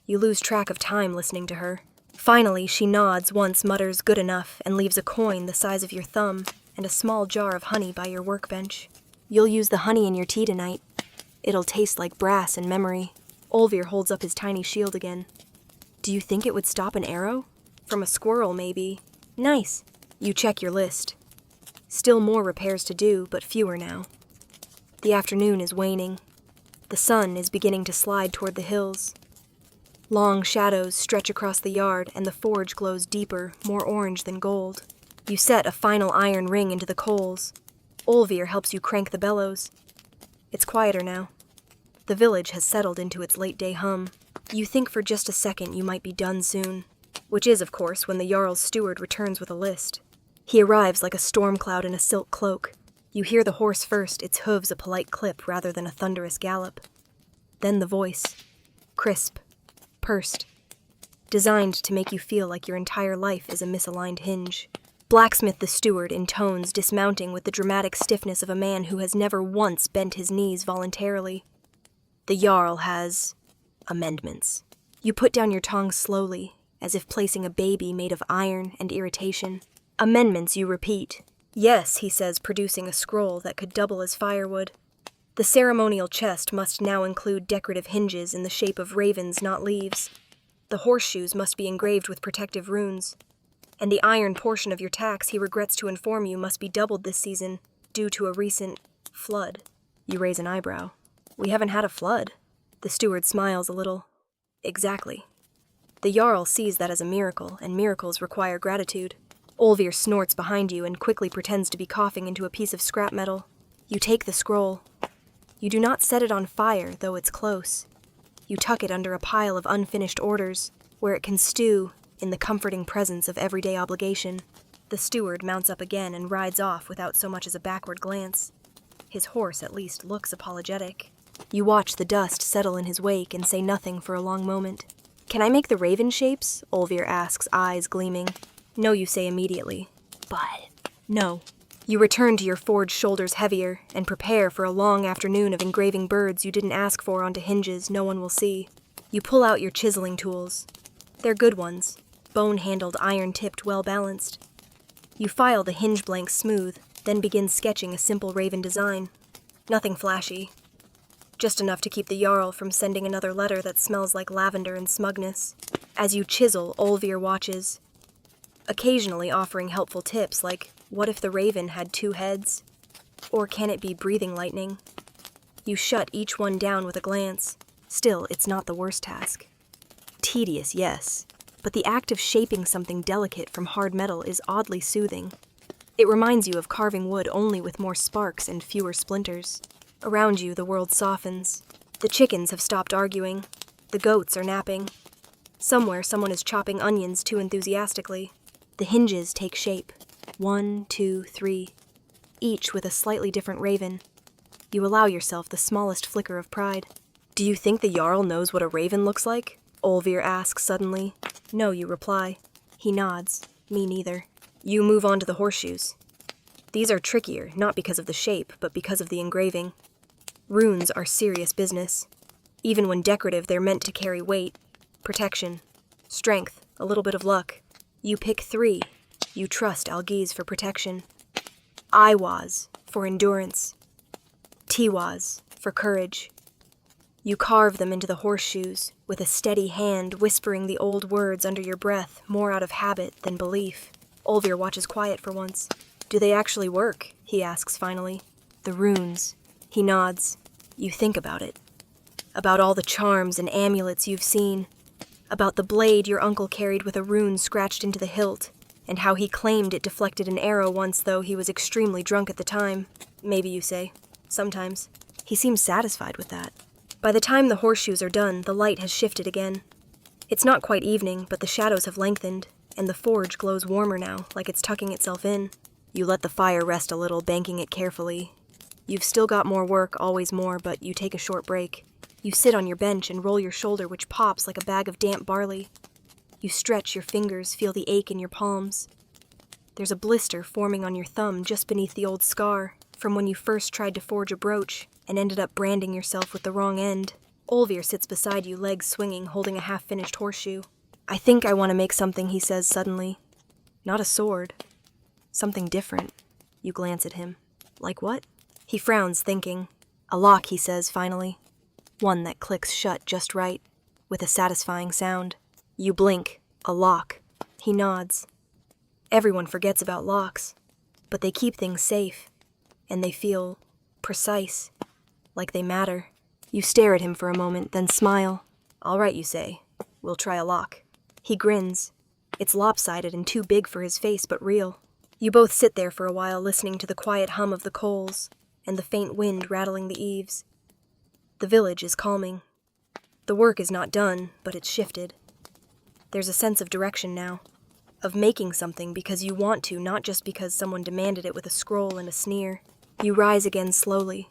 You lose track of time listening to her. Finally, she nods once, mutters good enough, and leaves a coin the size of your thumb and a small jar of honey by your workbench. You'll use the honey in your tea tonight. It'll taste like brass and memory. Olvir holds up his tiny shield again. Do you think it would stop an arrow? From a squirrel, maybe. Nice. You check your list. Still more repairs to do, but fewer now. The afternoon is waning. The sun is beginning to slide toward the hills. Long shadows stretch across the yard, and the forge glows deeper, more orange than gold. You set a final iron ring into the coals. Olvir helps you crank the bellows. It's quieter now. The village has settled into its late-day hum. You think for just a second you might be done soon, which is, of course, when the Jarl's steward returns with a list. He arrives like a storm cloud in a silk cloak. You hear the horse first, its hooves a polite clip rather than a thunderous gallop. Then the voice, crisp, pursed, designed to make you feel like your entire life is a misaligned hinge. Blacksmith the steward intones, dismounting with the dramatic stiffness of a man who has never once bent his knees voluntarily. The Jarl has amendments. You put down your tongs slowly, as if placing a baby made of iron and irritation. Amendments, you repeat. Yes, he says, producing a scroll that could double as firewood. The ceremonial chest must now include decorative hinges in the shape of ravens, not leaves. The horseshoes must be engraved with protective runes. And the iron portion of your tax, he regrets to inform you, must be doubled this season, due to a recent flood. You raise an eyebrow. We haven't had a flood. The steward smiles a little. Exactly. The Jarl sees that as a miracle, and miracles require gratitude. Olvir snorts behind you and quickly pretends to be coughing into a piece of scrap metal. You take the scroll. You do not set it on fire, though it's close. You tuck it under a pile of unfinished orders, where it can stew in the comforting presence of everyday obligation. The steward mounts up again and rides off without so much as a backward glance. His horse at least looks apologetic. You watch the dust settle in his wake and say nothing for a long moment. "Can I make the raven shapes?" Olvir asks, eyes gleaming. "No," you say immediately. "But..." "No." You return to your forged shoulders heavier and prepare for a long afternoon of engraving birds you didn't ask for onto hinges no one will see. You pull out your chiseling tools. They're good ones, bone-handled, iron-tipped, well-balanced. You file the hinge blanks smooth, then begin sketching a simple raven design. Nothing flashy. Just enough to keep the Jarl from sending another letter that smells like lavender and smugness. As you chisel, Olvir watches, occasionally offering helpful tips like, what if the raven had 2 heads? Or can it be breathing lightning? You shut each one down with a glance. Still, it's not the worst task. Tedious, yes, but the act of shaping something delicate from hard metal is oddly soothing. It reminds you of carving wood only with more sparks and fewer splinters. Around you, the world softens. The chickens have stopped arguing. The goats are napping. Somewhere, someone is chopping onions too enthusiastically. The hinges take shape. 1, 2, 3, each with a slightly different raven. You allow yourself the smallest flicker of pride. "Do you think the Jarl knows what a raven looks like?" Olvir asks suddenly. "No," you reply. He nods. "Me neither." You move on to the horseshoes. These are trickier, not because of the shape, but because of the engraving. Runes are serious business. Even when decorative, they're meant to carry weight, protection, strength, a little bit of luck. You pick 3. You trust Algiz for protection. Iwaz for endurance. Tiwaz for courage. You carve them into the horseshoes, with a steady hand whispering the old words under your breath, more out of habit than belief. Olvir watches quiet for once. "Do they actually work?" he asks finally. "The runes." He nods. You think about it. About all the charms and amulets you've seen. About the blade your uncle carried with a rune scratched into the hilt, and how he claimed it deflected an arrow once, though he was extremely drunk at the time. Maybe, you say. Sometimes. He seems satisfied with that. By the time the horseshoes are done, the light has shifted again. It's not quite evening, but the shadows have lengthened, and the forge glows warmer now, like it's tucking itself in. You let the fire rest a little, banking it carefully. You've still got more work, always more, but you take a short break. You sit on your bench and roll your shoulder, which pops like a bag of damp barley. You stretch your fingers, feel the ache in your palms. There's a blister forming on your thumb just beneath the old scar from when you first tried to forge a brooch and ended up branding yourself with the wrong end. Olvir sits beside you, legs swinging, holding a half-finished horseshoe. "I think I want to make something," he says suddenly. "Not a sword. Something different." You glance at him. "Like what?" He frowns, thinking. "A lock," he says finally. One that clicks shut just right, with a satisfying sound. You blink. A lock. He nods. Everyone forgets about locks, but they keep things safe, and they feel precise, like they matter. You stare at him for a moment, then smile. "All right," you say. "We'll try a lock." He grins. It's lopsided and too big for his face, but real. You both sit there for a while, listening to the quiet hum of the coals and the faint wind rattling the eaves. The village is calming. The work is not done, but it's shifted. There's a sense of direction now, of making something because you want to, not just because someone demanded it with a scroll and a sneer. You rise again slowly,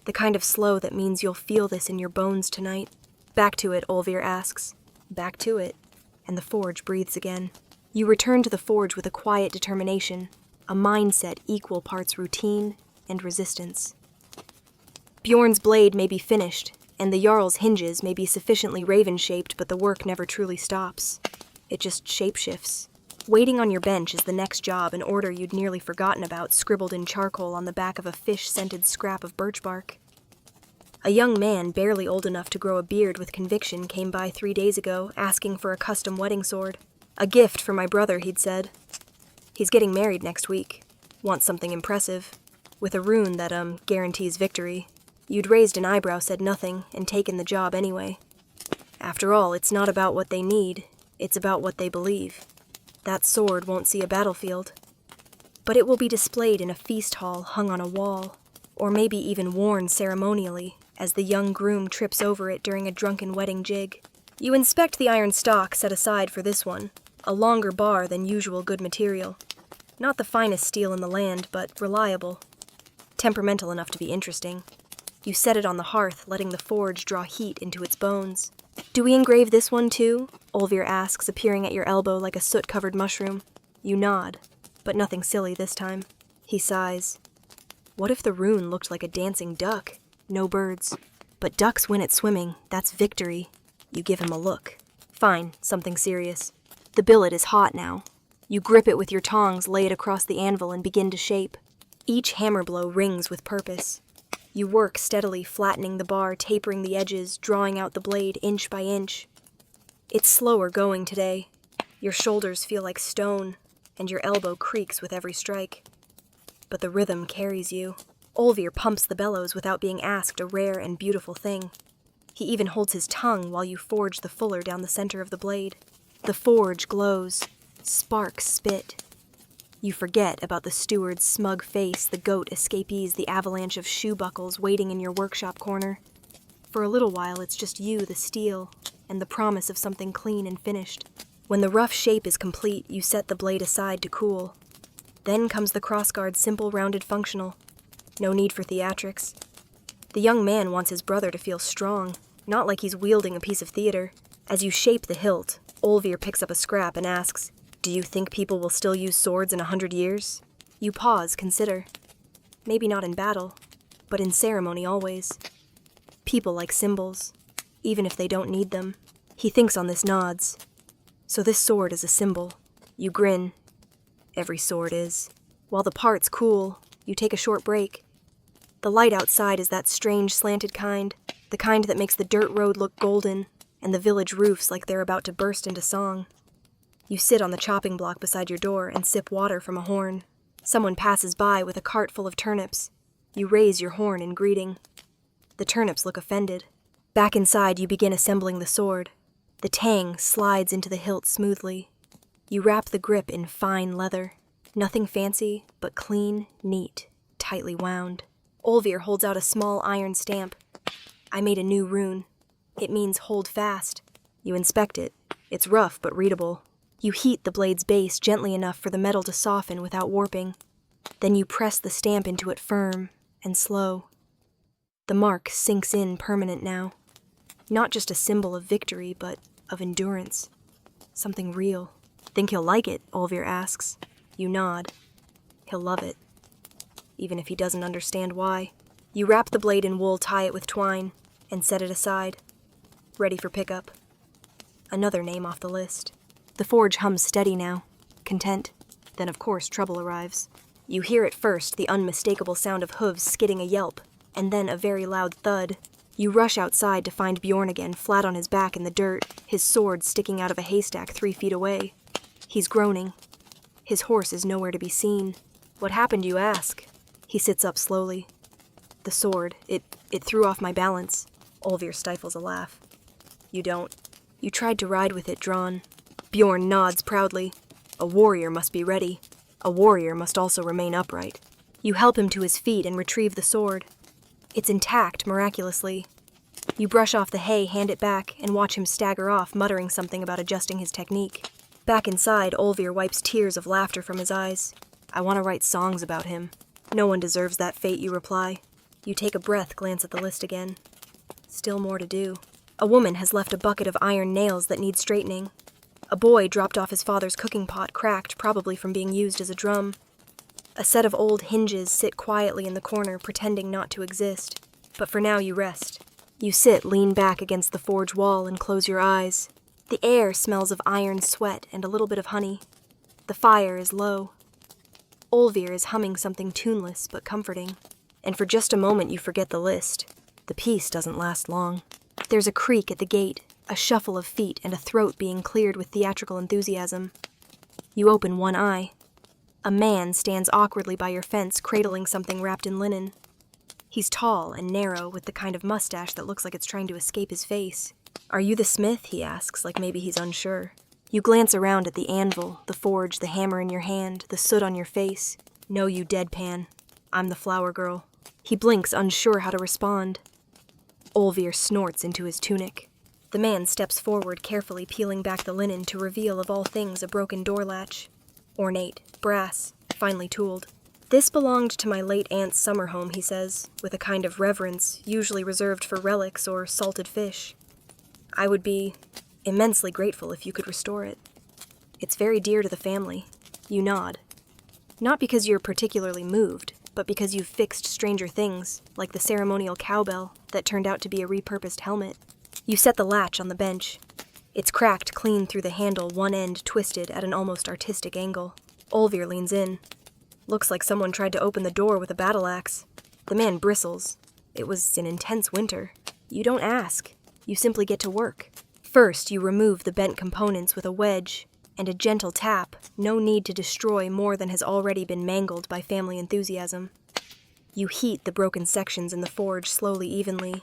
the kind of slow that means you'll feel this in your bones tonight. "Back to it," Olvir asks. "Back to it," and the forge breathes again. You return to the forge with a quiet determination, a mindset equal parts routine and resistance. Bjorn's blade may be finished, and the Jarl's hinges may be sufficiently raven-shaped, but the work never truly stops. It just shape-shifts. Waiting on your bench is the next job, an order you'd nearly forgotten about, scribbled in charcoal on the back of a fish-scented scrap of birch bark. A young man, barely old enough to grow a beard with conviction, came by 3 days ago, asking for a custom wedding sword. "A gift for my brother," he'd said. "He's getting married next week. Wants something impressive, with a rune that, guarantees victory." You'd raised an eyebrow, said nothing, and taken the job anyway. After all, it's not about what they need, it's about what they believe. That sword won't see a battlefield. But it will be displayed in a feast hall hung on a wall, or maybe even worn ceremonially as the young groom trips over it during a drunken wedding jig. You inspect the iron stock set aside for this one, a longer bar than usual good material. Not the finest steel in the land, but reliable. Temperamental enough to be interesting. You set it on the hearth, letting the forge draw heat into its bones. "Do we engrave this one too?" Olvir asks, appearing at your elbow like a soot-covered mushroom. You nod, but nothing silly this time. He sighs. What if the rune looked like a dancing duck? No birds. But ducks win at swimming. That's victory. You give him a look. Fine, something serious. The billet is hot now. You grip it with your tongs, lay it across the anvil, and begin to shape. Each hammer blow rings with purpose. You work steadily, flattening the bar, tapering the edges, drawing out the blade inch by inch. It's slower going today. Your shoulders feel like stone, and your elbow creaks with every strike. But the rhythm carries you. Olvir pumps the bellows without being asked, a rare and beautiful thing. He even holds his tongue while you forge the fuller down the center of the blade. The forge glows. Sparks spit. You forget about the steward's smug face, the goat escapees, the avalanche of shoe buckles waiting in your workshop corner. For a little while, it's just you, the steel, and the promise of something clean and finished. When the rough shape is complete, you set the blade aside to cool. Then comes the crossguard's simple, rounded functional. No need for theatrics. The young man wants his brother to feel strong, not like he's wielding a piece of theater. As you shape the hilt, Olvir picks up a scrap and asks, "Do you think people will still use swords in 100 years? You pause, consider. Maybe not in battle, but in ceremony always. People like symbols, even if they don't need them. He thinks on this, nods. So this sword is a symbol. You grin. Every sword is. While the parts cool, you take a short break. The light outside is that strange slanted kind, the kind that makes the dirt road look golden, and the village roofs like they're about to burst into song. You sit on the chopping block beside your door and sip water from a horn. Someone passes by with a cart full of turnips. You raise your horn in greeting. The turnips look offended. Back inside, you begin assembling the sword. The tang slides into the hilt smoothly. You wrap the grip in fine leather. Nothing fancy, but clean, neat, tightly wound. Olvir holds out a small iron stamp. I made a new rune. It means hold fast. You inspect it. It's rough but readable. You heat the blade's base gently enough for the metal to soften without warping. Then you press the stamp into it firm and slow. The mark sinks in permanent now. Not just a symbol of victory, but of endurance. Something real. Think he'll like it? Olvir asks. You nod. He'll love it. Even if he doesn't understand why. You wrap the blade in wool, tie it with twine, and set it aside. Ready for pickup. Another name off the list. The forge hums steady now, content. Then, of course, trouble arrives. You hear at first the unmistakable sound of hooves skidding a yelp, and then a very loud thud. You rush outside to find Bjorn again, flat on his back in the dirt, his sword sticking out of a haystack 3 feet away. He's groaning. His horse is nowhere to be seen. What happened, you ask? He sits up slowly. The sword, it threw off my balance. Olvir stifles a laugh. You don't. You tried to ride with it drawn. Bjorn nods proudly. A warrior must be ready. A warrior must also remain upright. You help him to his feet and retrieve the sword. It's intact, miraculously. You brush off the hay, hand it back, and watch him stagger off, muttering something about adjusting his technique. Back inside, Olvir wipes tears of laughter from his eyes. I want to write songs about him. No one deserves that fate, you reply. You take a breath, glance at the list again. Still more to do. A woman has left a bucket of iron nails that need straightening. A boy dropped off his father's cooking pot, cracked, probably from being used as a drum. A set of old hinges sit quietly in the corner, pretending not to exist. But for now you rest. You sit, lean back against the forge wall, and close your eyes. The air smells of iron sweat and a little bit of honey. The fire is low. Olvir is humming something tuneless but comforting. And for just a moment you forget the list. The peace doesn't last long. There's a creak at the gate, a shuffle of feet, and a throat being cleared with theatrical enthusiasm. You open one eye. A man stands awkwardly by your fence, cradling something wrapped in linen. He's tall and narrow, with the kind of mustache that looks like it's trying to escape his face. Are you the smith? He asks, like maybe he's unsure. You glance around at the anvil, the forge, the hammer in your hand, the soot on your face. No, you deadpan. I'm the flower girl. He blinks, unsure how to respond. Olvir snorts into his tunic. The man steps forward, carefully peeling back the linen to reveal of all things a broken door latch. Ornate, brass, finely tooled. This belonged to my late aunt's summer home, he says, with a kind of reverence usually reserved for relics or salted fish. I would be immensely grateful if you could restore it. It's very dear to the family. You nod. Not because you're particularly moved, but because you've fixed stranger things, like the ceremonial cowbell that turned out to be a repurposed helmet. You set the latch on the bench. It's cracked clean through the handle, one end twisted at an almost artistic angle. Olvir leans in. Looks like someone tried to open the door with a battle axe. The man bristles. It was an intense winter. You don't ask. You simply get to work. First, you remove the bent components with a wedge and a gentle tap, no need to destroy more than has already been mangled by family enthusiasm. You heat the broken sections in the forge slowly, evenly.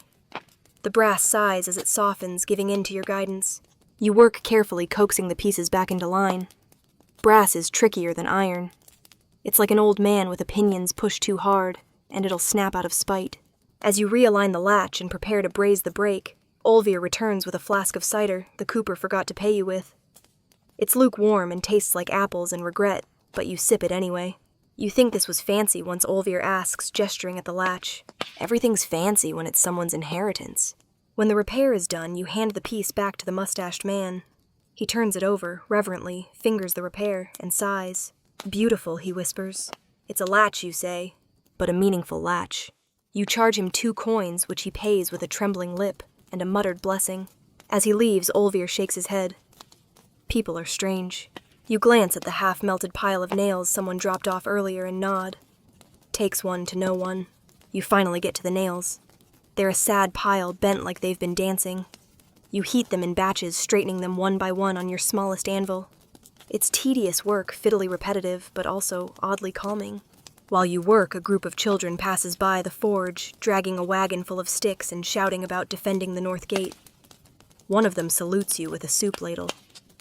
The brass sighs as it softens, giving in to your guidance. You work carefully, coaxing the pieces back into line. Brass is trickier than iron. It's like an old man with opinions pushed too hard, and it'll snap out of spite. As you realign the latch and prepare to braze the brake, Olvir returns with a flask of cider the cooper forgot to pay you with. It's lukewarm and tastes like apples and regret, but you sip it anyway. You think this was fancy once Olvir asks, gesturing at the latch. Everything's fancy when it's someone's inheritance. When the repair is done, you hand the piece back to the mustached man. He turns it over, reverently, fingers the repair, and sighs. Beautiful, he whispers. It's a latch, you say, but a meaningful latch. You charge him 2 coins, which he pays with a trembling lip and a muttered blessing. As he leaves, Olvir shakes his head. People are strange. You glance at the half-melted pile of nails someone dropped off earlier and nod. Takes one to know one. You finally get to the nails. They're a sad pile, bent like they've been dancing. You heat them in batches, straightening them one by one on your smallest anvil. It's tedious work, fiddly repetitive, but also oddly calming. While you work, a group of children passes by the forge, dragging a wagon full of sticks and shouting about defending the north gate. One of them salutes you with a soup ladle.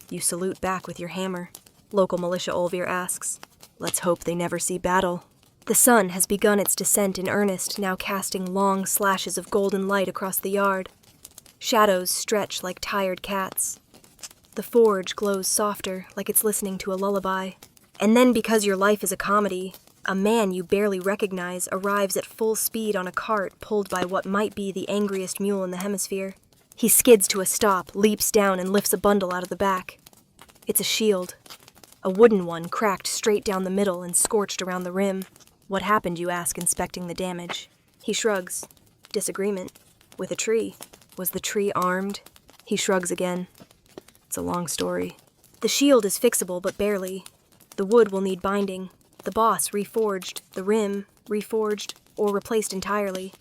You salute back with your hammer. Local militia Olvir asks. Let's hope they never see battle. The sun has begun its descent in earnest, now casting long slashes of golden light across the yard. Shadows stretch like tired cats. The forge glows softer, like it's listening to a lullaby. And then, because your life is a comedy, a man you barely recognize arrives at full speed on a cart pulled by what might be the angriest mule in the hemisphere. He skids to a stop, leaps down, and lifts a bundle out of the back. It's a shield. A wooden one, cracked straight down the middle and scorched around the rim. What happened, you ask, inspecting the damage. He shrugs. Disagreement. With a tree. Was the tree armed? He shrugs again. It's a long story. The shield is fixable, but barely. The wood will need binding. The boss reforged. The rim reforged, or replaced entirely.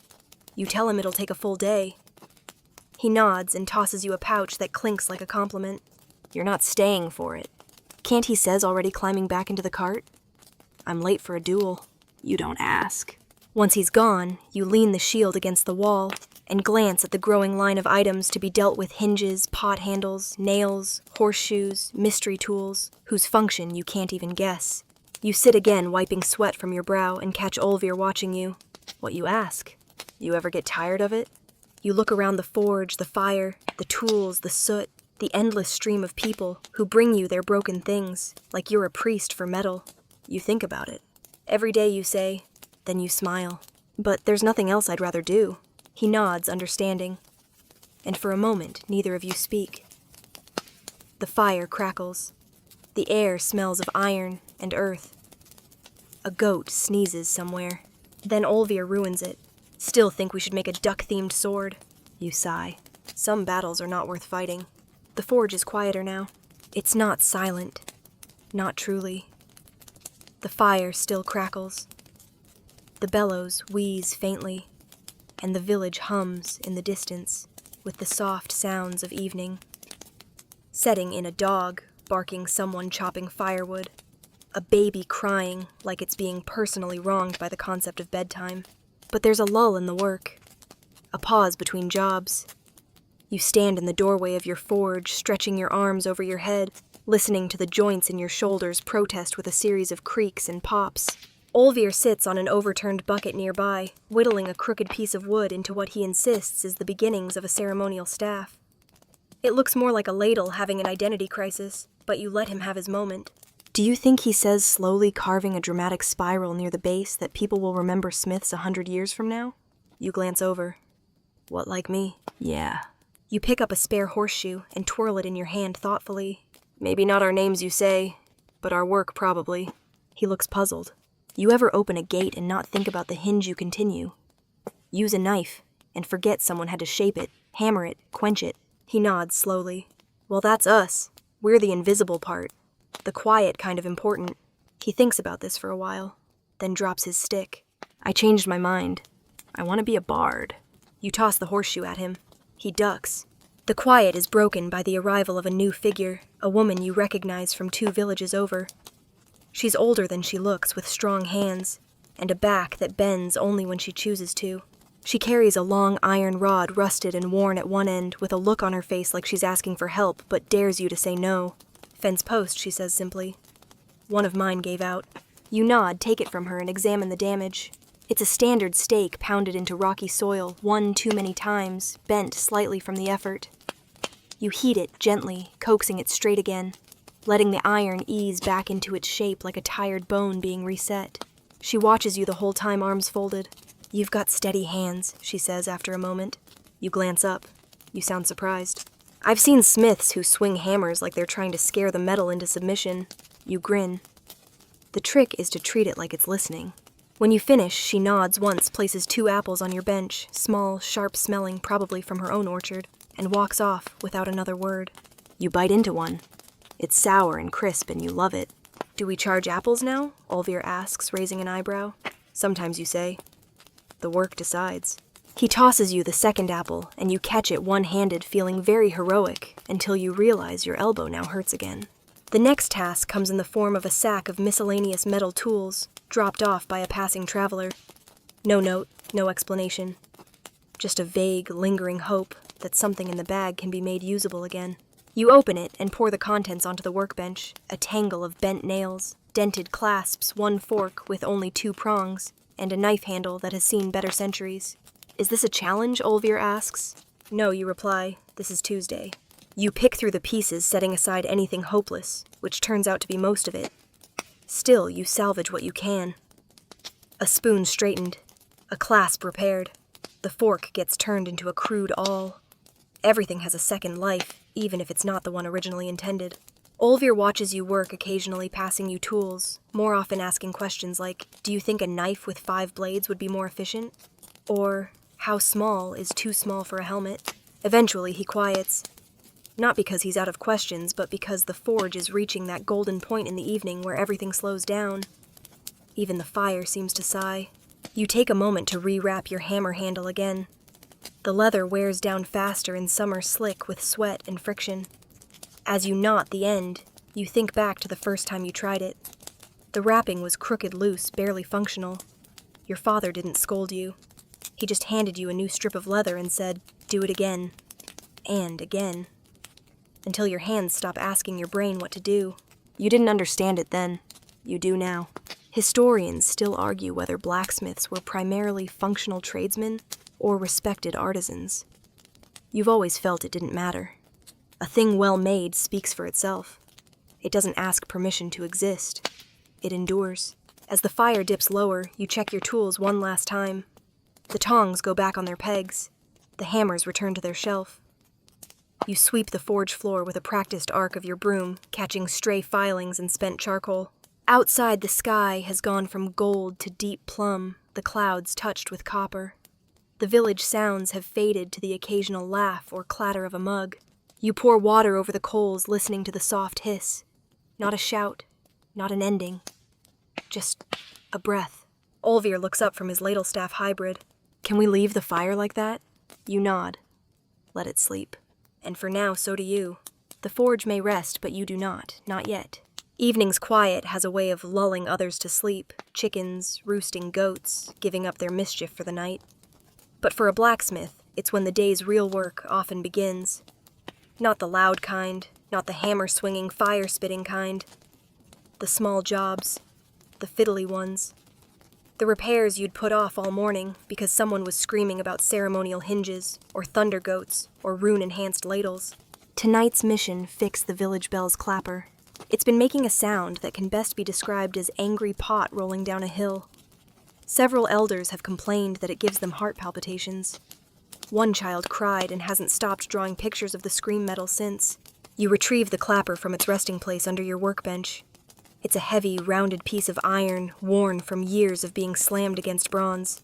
You tell him it'll take a full day. He nods and tosses you a pouch that clinks like a compliment. You're not staying for it. Can't he says, already climbing back into the cart? I'm late for a duel. You don't ask. Once he's gone, you lean the shield against the wall and glance at the growing line of items to be dealt with: hinges, pot handles, nails, horseshoes, mystery tools, whose function you can't even guess. You sit again, wiping sweat from your brow, and catch Olvir watching you. What, you ask? You ever get tired of it? You look around the forge, the fire, the tools, the soot, the endless stream of people who bring you their broken things, like you're a priest for metal. You think about it. Every day, you say, then you smile. But there's nothing else I'd rather do. He nods, understanding. And for a moment, neither of you speak. The fire crackles. The air smells of iron and earth. A goat sneezes somewhere. Then Olvir ruins it. Still think we should make a duck-themed sword. You sigh. Some battles are not worth fighting. The forge is quieter now. It's not silent. Not truly. The fire still crackles. The bellows wheeze faintly, and the village hums in the distance with the soft sounds of evening. Setting in a dog, barking someone chopping firewood. A baby crying like it's being personally wronged by the concept of bedtime. But there's a lull in the work. A pause between jobs. You stand in the doorway of your forge, stretching your arms over your head. listening to the joints in your shoulders protest with a series of creaks and pops. Olvir sits on an overturned bucket nearby, whittling a crooked piece of wood into what he insists is the beginnings of a ceremonial staff. It looks more like a ladle having an identity crisis, but you let him have his moment. Do you think he says, slowly carving a dramatic spiral near the base, that people will remember Smiths 100 years from now? You glance over. What, like me? Yeah. You pick up a spare horseshoe and twirl it in your hand thoughtfully. Maybe not our names, you say, but our work probably. He looks puzzled. You ever open a gate and not think about the hinge you continue? Use a knife and forget someone had to shape it, hammer it, quench it. He nods slowly. Well, that's us. We're the invisible part. The quiet kind of important. He thinks about this for a while, then drops his stick. I changed my mind. I want to be a bard. You toss the horseshoe at him. He ducks. The quiet is broken by the arrival of a new figure, a woman you recognize from 2 villages over. She's older than she looks, with strong hands, and a back that bends only when she chooses to. She carries a long iron rod rusted and worn at one end, with a look on her face like she's asking for help, but dares you to say no. Fence post, she says simply. One of mine gave out. You nod, take it from her, and examine the damage. It's a standard stake pounded into rocky soil, one too many times, bent slightly from the effort. You heat it gently, coaxing it straight again, letting the iron ease back into its shape like a tired bone being reset. She watches you the whole time, arms folded. You've got steady hands, she says after a moment. You glance up. You sound surprised. I've seen smiths who swing hammers like they're trying to scare the metal into submission. You grin. The trick is to treat it like it's listening. When you finish, she nods once, places 2 apples on your bench, small, sharp-smelling, probably from her own orchard, and walks off without another word. You bite into one. It's sour and crisp, and you love it. Do we charge apples now? Olvir asks, raising an eyebrow. Sometimes, you say. The work decides. He tosses you the second apple, and you catch it one-handed, feeling very heroic, until you realize your elbow now hurts again. The next task comes in the form of a sack of miscellaneous metal tools, dropped off by a passing traveler. No note, no explanation. Just a vague, lingering hope that something in the bag can be made usable again. You open it and pour the contents onto the workbench, a tangle of bent nails, dented clasps, 1 fork with only 2 prongs, and a knife handle that has seen better centuries. Is this a challenge? Olvir asks. No, you reply. This is Tuesday. You pick through the pieces, setting aside anything hopeless, which turns out to be most of it. Still, you salvage what you can. A spoon straightened, a clasp repaired. The fork gets turned into a crude awl. Everything has a second life, even if it's not the one originally intended. Olvir watches you work, occasionally passing you tools, more often asking questions like, do you think a knife with 5 blades would be more efficient? Or, how small is too small for a helmet? Eventually, he quiets. Not because he's out of questions, but because the forge is reaching that golden point in the evening where everything slows down. Even the fire seems to sigh. You take a moment to rewrap your hammer handle again. The leather wears down faster in summer slick with sweat and friction. As you knot the end, you think back to the first time you tried it. The wrapping was crooked loose, barely functional. Your father didn't scold you. He just handed you a new strip of leather and said, do it again. And again. Until your hands stop asking your brain what to do. You didn't understand it then. You do now. Historians still argue whether blacksmiths were primarily functional tradesmen or respected artisans. You've always felt it didn't matter. A thing well made speaks for itself. It doesn't ask permission to exist. It endures. As the fire dips lower, you check your tools one last time. The tongs go back on their pegs. The hammers return to their shelf. You sweep the forge floor with a practiced arc of your broom, catching stray filings and spent charcoal. Outside, the sky has gone from gold to deep plum, the clouds touched with copper. The village sounds have faded to the occasional laugh or clatter of a mug. You pour water over the coals, listening to the soft hiss. Not a shout, not an ending. Just a breath. Olvir looks up from his ladle-staff hybrid. Can we leave the fire like that? You nod. Let it sleep. And for now, so do you. The forge may rest, but you do not yet. Evening's quiet has a way of lulling others to sleep, chickens, roosting goats, giving up their mischief for the night. But for a blacksmith, it's when the day's real work often begins. Not the loud kind, Not the hammer-swinging, fire-spitting kind. The small jobs. The fiddly ones. The repairs you'd put off all morning because someone was screaming about ceremonial hinges, or thunder goats, or rune-enhanced ladles. Tonight's mission: fix the village bell's clapper. It's been making a sound that can best be described as angry pot rolling down a hill. Several elders have complained that it gives them heart palpitations. One child cried and hasn't stopped drawing pictures of the scream metal since. You retrieve the clapper from its resting place under your workbench. It's a heavy, rounded piece of iron, worn from years of being slammed against bronze.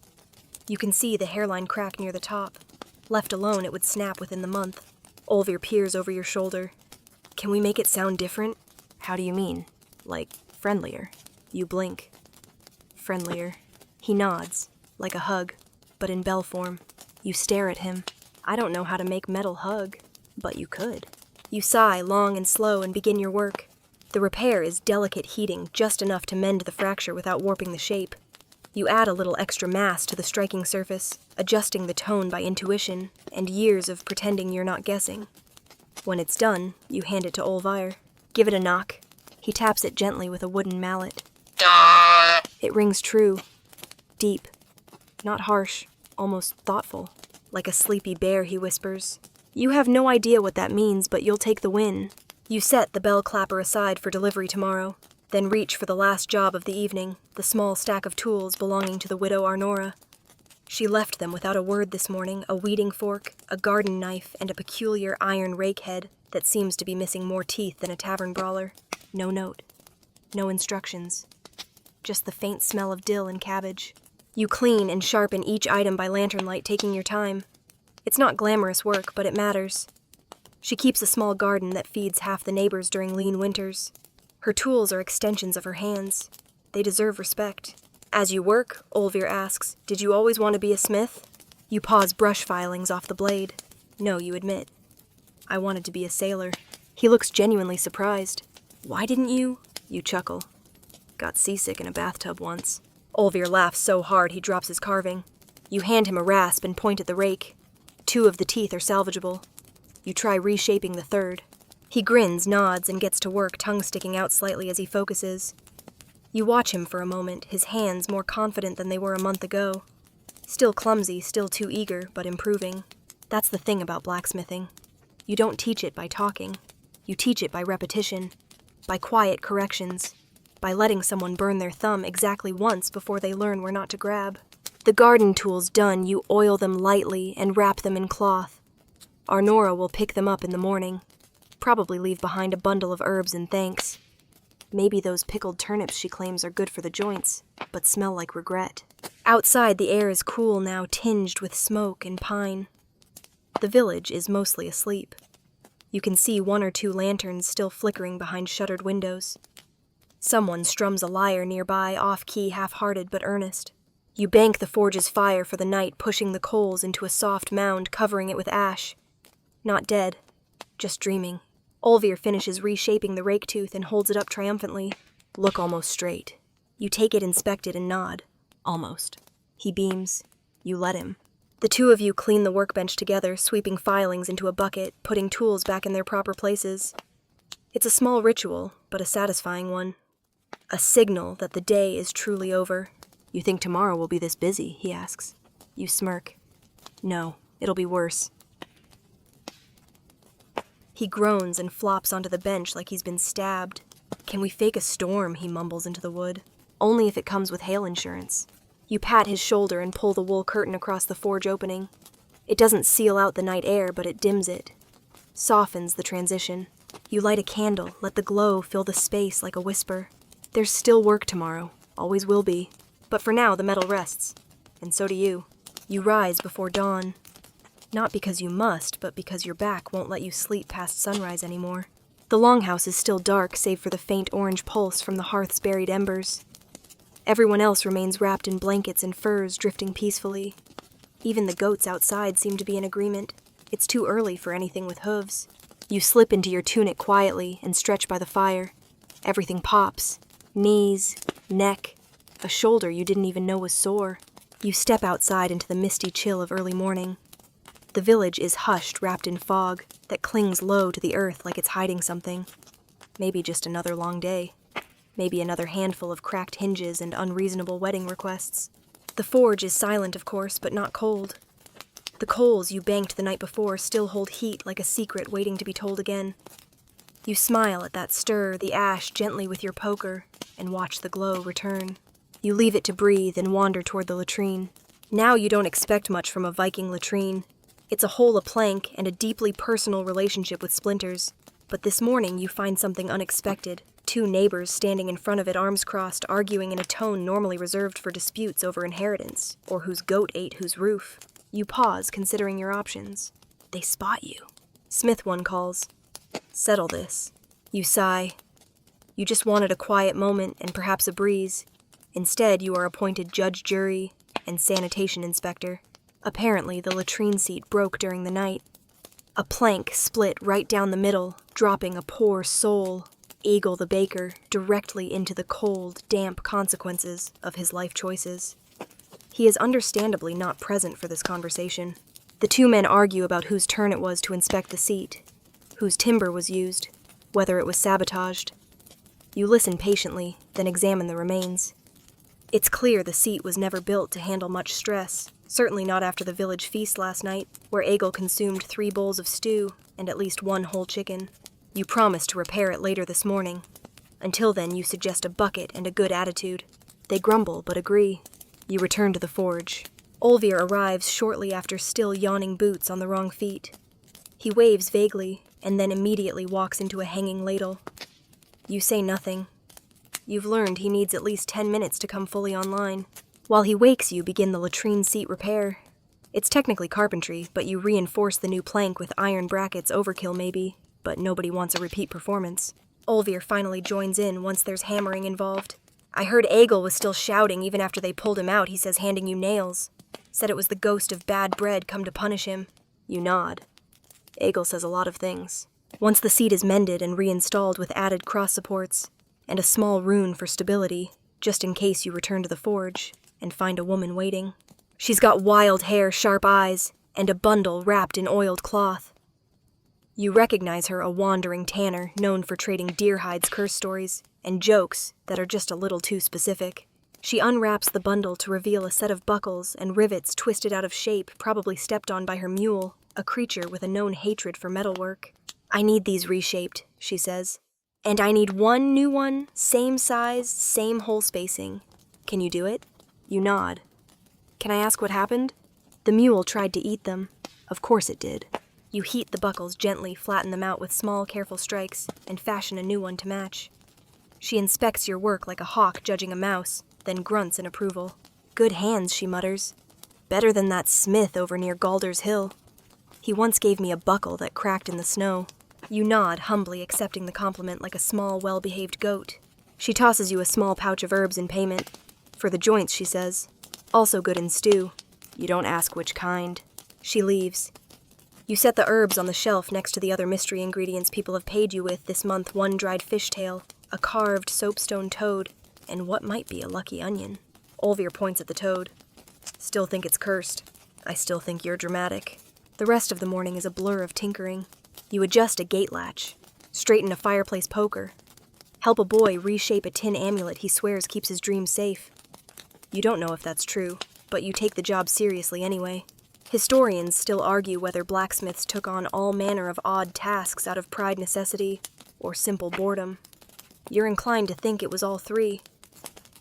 You can see the hairline crack near the top. Left alone, it would snap within the month. Olvir peers over your shoulder. Can we make it sound different? How do you mean? Like, friendlier? You blink. Friendlier. He nods, like a hug, but in bell form. You stare at him. I don't know how to make metal hug, but you could. You sigh long and slow and begin your work. The repair is delicate heating, just enough to mend the fracture without warping the shape. You add a little extra mass to the striking surface, adjusting the tone by intuition, and years of pretending you're not guessing. When it's done, you hand it to Olvir. Give it a knock. He taps it gently with a wooden mallet. It rings true. Deep. Not harsh, almost thoughtful. Like a sleepy bear, he whispers. You have no idea what that means, but you'll take the win. You set the bell clapper aside for delivery tomorrow, then reach for the last job of the evening, the small stack of tools belonging to the widow Arnora. She left them without a word this morning, a weeding fork, a garden knife, and a peculiar iron rake head that seems to be missing more teeth than a tavern brawler. No note. No instructions. Just the faint smell of dill and cabbage. You clean and sharpen each item by lantern light, taking your time. It's not glamorous work, but it matters. She keeps a small garden that feeds half the neighbors during lean winters. Her tools are extensions of her hands. They deserve respect. As you work, Olvir asks, did you always want to be a smith? You pause brush filings off the blade. No, you admit. I wanted to be a sailor. He looks genuinely surprised. Why didn't you? You chuckle. Got seasick in a bathtub once. Olvir laughs so hard he drops his carving. You hand him a rasp and point at the rake. 2 of the teeth are salvageable. You try reshaping the 3rd. He grins, nods, and gets to work, tongue sticking out slightly as he focuses. You watch him for a moment, his hands more confident than they were a month ago. Still clumsy, still too eager, but improving. That's the thing about blacksmithing. You don't teach it by talking. You teach it by repetition, by quiet corrections, by letting someone burn their thumb exactly once before they learn where not to grab. The garden tools done, you oil them lightly and wrap them in cloth. Arnora will pick them up in the morning, probably leave behind a bundle of herbs in thanks. Maybe those pickled turnips she claims are good for the joints, but smell like regret. Outside, the air is cool now, tinged with smoke and pine. The village is mostly asleep. You can see 1 or 2 lanterns still flickering behind shuttered windows. Someone strums a lyre nearby, off-key, half-hearted but earnest. You bank the forge's fire for the night, pushing the coals into a soft mound, covering it with ash. Not dead, just dreaming. Olvir finishes reshaping the rake tooth and holds it up triumphantly. Look almost straight. You take it, inspect it, and nod. Almost. He beams. You let him. The 2 of you clean the workbench together, sweeping filings into a bucket, putting tools back in their proper places. It's a small ritual, but a satisfying one. A signal that the day is truly over. You think tomorrow will be this busy, he asks. You smirk. No, it'll be worse. He groans and flops onto the bench like he's been stabbed. Can we fake a storm, he mumbles into the wood. Only if it comes with hail insurance. You pat his shoulder and pull the wool curtain across the forge opening. It doesn't seal out the night air, but it dims it. Softens the transition. You light a candle, let the glow fill the space like a whisper. There's still work tomorrow. Always will be. But for now, the metal rests. And so do you. You rise before dawn. Not because you must, but because your back won't let you sleep past sunrise anymore. The longhouse is still dark, save for the faint orange pulse from the hearth's buried embers. Everyone else remains wrapped in blankets and furs, drifting peacefully. Even the goats outside seem to be in agreement. It's too early for anything with hooves. You slip into your tunic quietly and stretch by the fire. Everything pops. Knees, neck, a shoulder you didn't even know was sore. You step outside into the misty chill of early morning. The village is hushed, wrapped in fog that clings low to the earth like it's hiding something. Maybe just another long day. Maybe another handful of cracked hinges and unreasonable wedding requests. The forge is silent, of course, but not cold. The coals you banked the night before still hold heat like a secret waiting to be told again. You smile at that stir the ash gently with your poker and watch the glow return. You leave it to breathe and wander toward the latrine. Now you don't expect much from a Viking latrine. It's a hole of plank and a deeply personal relationship with splinters. But this morning you find something unexpected. Two neighbors standing in front of it, arms crossed, arguing in a tone normally reserved for disputes over inheritance, or whose goat ate whose roof. You pause, considering your options. They spot you. Smith one calls. Settle this. You sigh. You just wanted a quiet moment and perhaps a breeze. Instead, you are appointed judge, jury, and sanitation inspector. Apparently, the latrine seat broke during the night. A plank split right down the middle, dropping a poor soul, Eagle the baker, directly into the cold, damp consequences of his life choices. He is understandably not present for this conversation. The two men argue about whose turn it was to inspect the seat, whose timber was used, whether it was sabotaged. You listen patiently, then examine the remains. It's clear the seat was never built to handle much stress, certainly not after the village feast last night, where Eagle consumed 3 bowls of stew and at least 1 whole chicken. You promise to repair it later this morning. Until then, you suggest a bucket and a good attitude. They grumble, but agree. You return to the forge. Olvir arrives shortly after still yawning boots on the wrong feet. He waves vaguely, and then immediately walks into a hanging ladle. You say nothing. You've learned he needs at least 10 minutes to come fully online. While he wakes, you begin the latrine seat repair. It's technically carpentry, but you reinforce the new plank with iron brackets, overkill maybe, but nobody wants a repeat performance. Olvir finally joins in once there's hammering involved. I heard Eagle was still shouting even after they pulled him out, he says, handing you nails. Said it was the ghost of bad bread come to punish him. You nod. Eagle says a lot of things. Once the seat is mended and reinstalled with added cross supports, and a small rune for stability, just in case you return to the forge and find a woman waiting. She's got wild hair, sharp eyes, and a bundle wrapped in oiled cloth. You recognize her, a wandering tanner known for trading deer hides, curse stories, and jokes that are just a little too specific. She unwraps the bundle to reveal a set of buckles and rivets twisted out of shape, probably stepped on by her mule, a creature with a known hatred for metalwork. I need these reshaped, she says. And I need 1 new one, same size, same hole spacing. Can you do it? You nod. Can I ask what happened? The mule tried to eat them. Of course it did. You heat the buckles gently, flatten them out with small, careful strikes, and fashion a new one to match. She inspects your work like a hawk judging a mouse, then grunts in approval. Good hands, she mutters. Better than that Smith over near Galder's Hill. He once gave me a buckle that cracked in the snow. You nod, humbly accepting the compliment like a small, well-behaved goat. She tosses you a small pouch of herbs in payment. For the joints, she says. Also good in stew. You don't ask which kind. She leaves. You set the herbs on the shelf next to the other mystery ingredients people have paid you with this month: 1 dried fishtail, a carved soapstone toad, and what might be a lucky onion. Olvir points at the toad. Still think it's cursed. I still think you're dramatic. The rest of the morning is a blur of tinkering. You adjust a gate latch, straighten a fireplace poker, help a boy reshape a tin amulet he swears keeps his dreams safe. You don't know if that's true, but you take the job seriously anyway. Historians still argue whether blacksmiths took on all manner of odd tasks out of pride, necessity, or simple boredom. You're inclined to think it was all 3.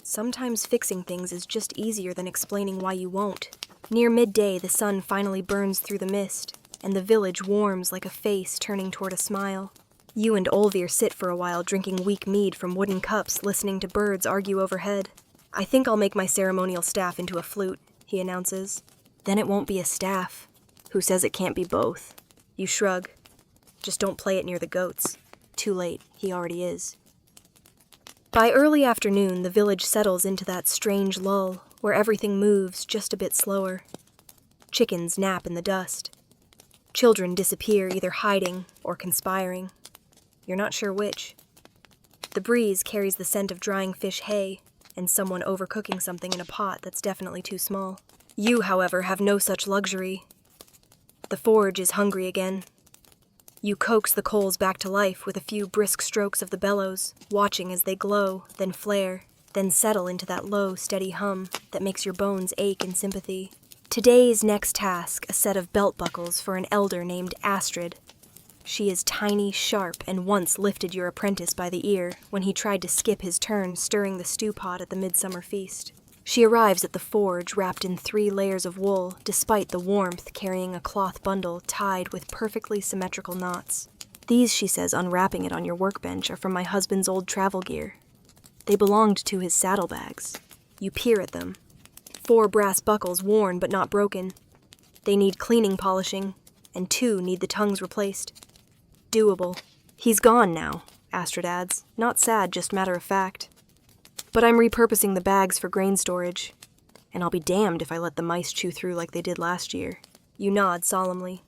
Sometimes fixing things is just easier than explaining why you won't. Near midday, the sun finally burns through the mist, and the village warms like a face turning toward a smile. You and Olvir sit for a while drinking weak mead from wooden cups, listening to birds argue overhead. I think I'll make my ceremonial staff into a flute, he announces. Then it won't be a staff. Who says it can't be both? You shrug. Just don't play it near the goats. Too late, he already is. By early afternoon, the village settles into that strange lull where everything moves just a bit slower. Chickens nap in the dust. Children disappear, either hiding or conspiring. You're not sure which. The breeze carries the scent of drying fish hay and someone overcooking something in a pot that's definitely too small. You, however, have no such luxury. The forge is hungry again. You coax the coals back to life with a few brisk strokes of the bellows, watching as they glow, then flare, then settle into that low, steady hum that makes your bones ache in sympathy. Today's next task, a set of belt buckles for an elder named Astrid. She is tiny, sharp, and once lifted your apprentice by the ear when he tried to skip his turn stirring the stew pot at the midsummer feast. She arrives at the forge wrapped in 3 layers of wool, despite the warmth, carrying a cloth bundle tied with perfectly symmetrical knots. These, she says, unwrapping it on your workbench, are from my husband's old travel gear. They belonged to his saddlebags. You peer at them. 4 brass buckles worn but not broken. They need cleaning polishing, and 2 need the tongues replaced. Doable. He's gone now, Astrid adds. Not sad, just matter of fact. But I'm repurposing the bags for grain storage, and I'll be damned if I let the mice chew through like they did last year. You nod solemnly.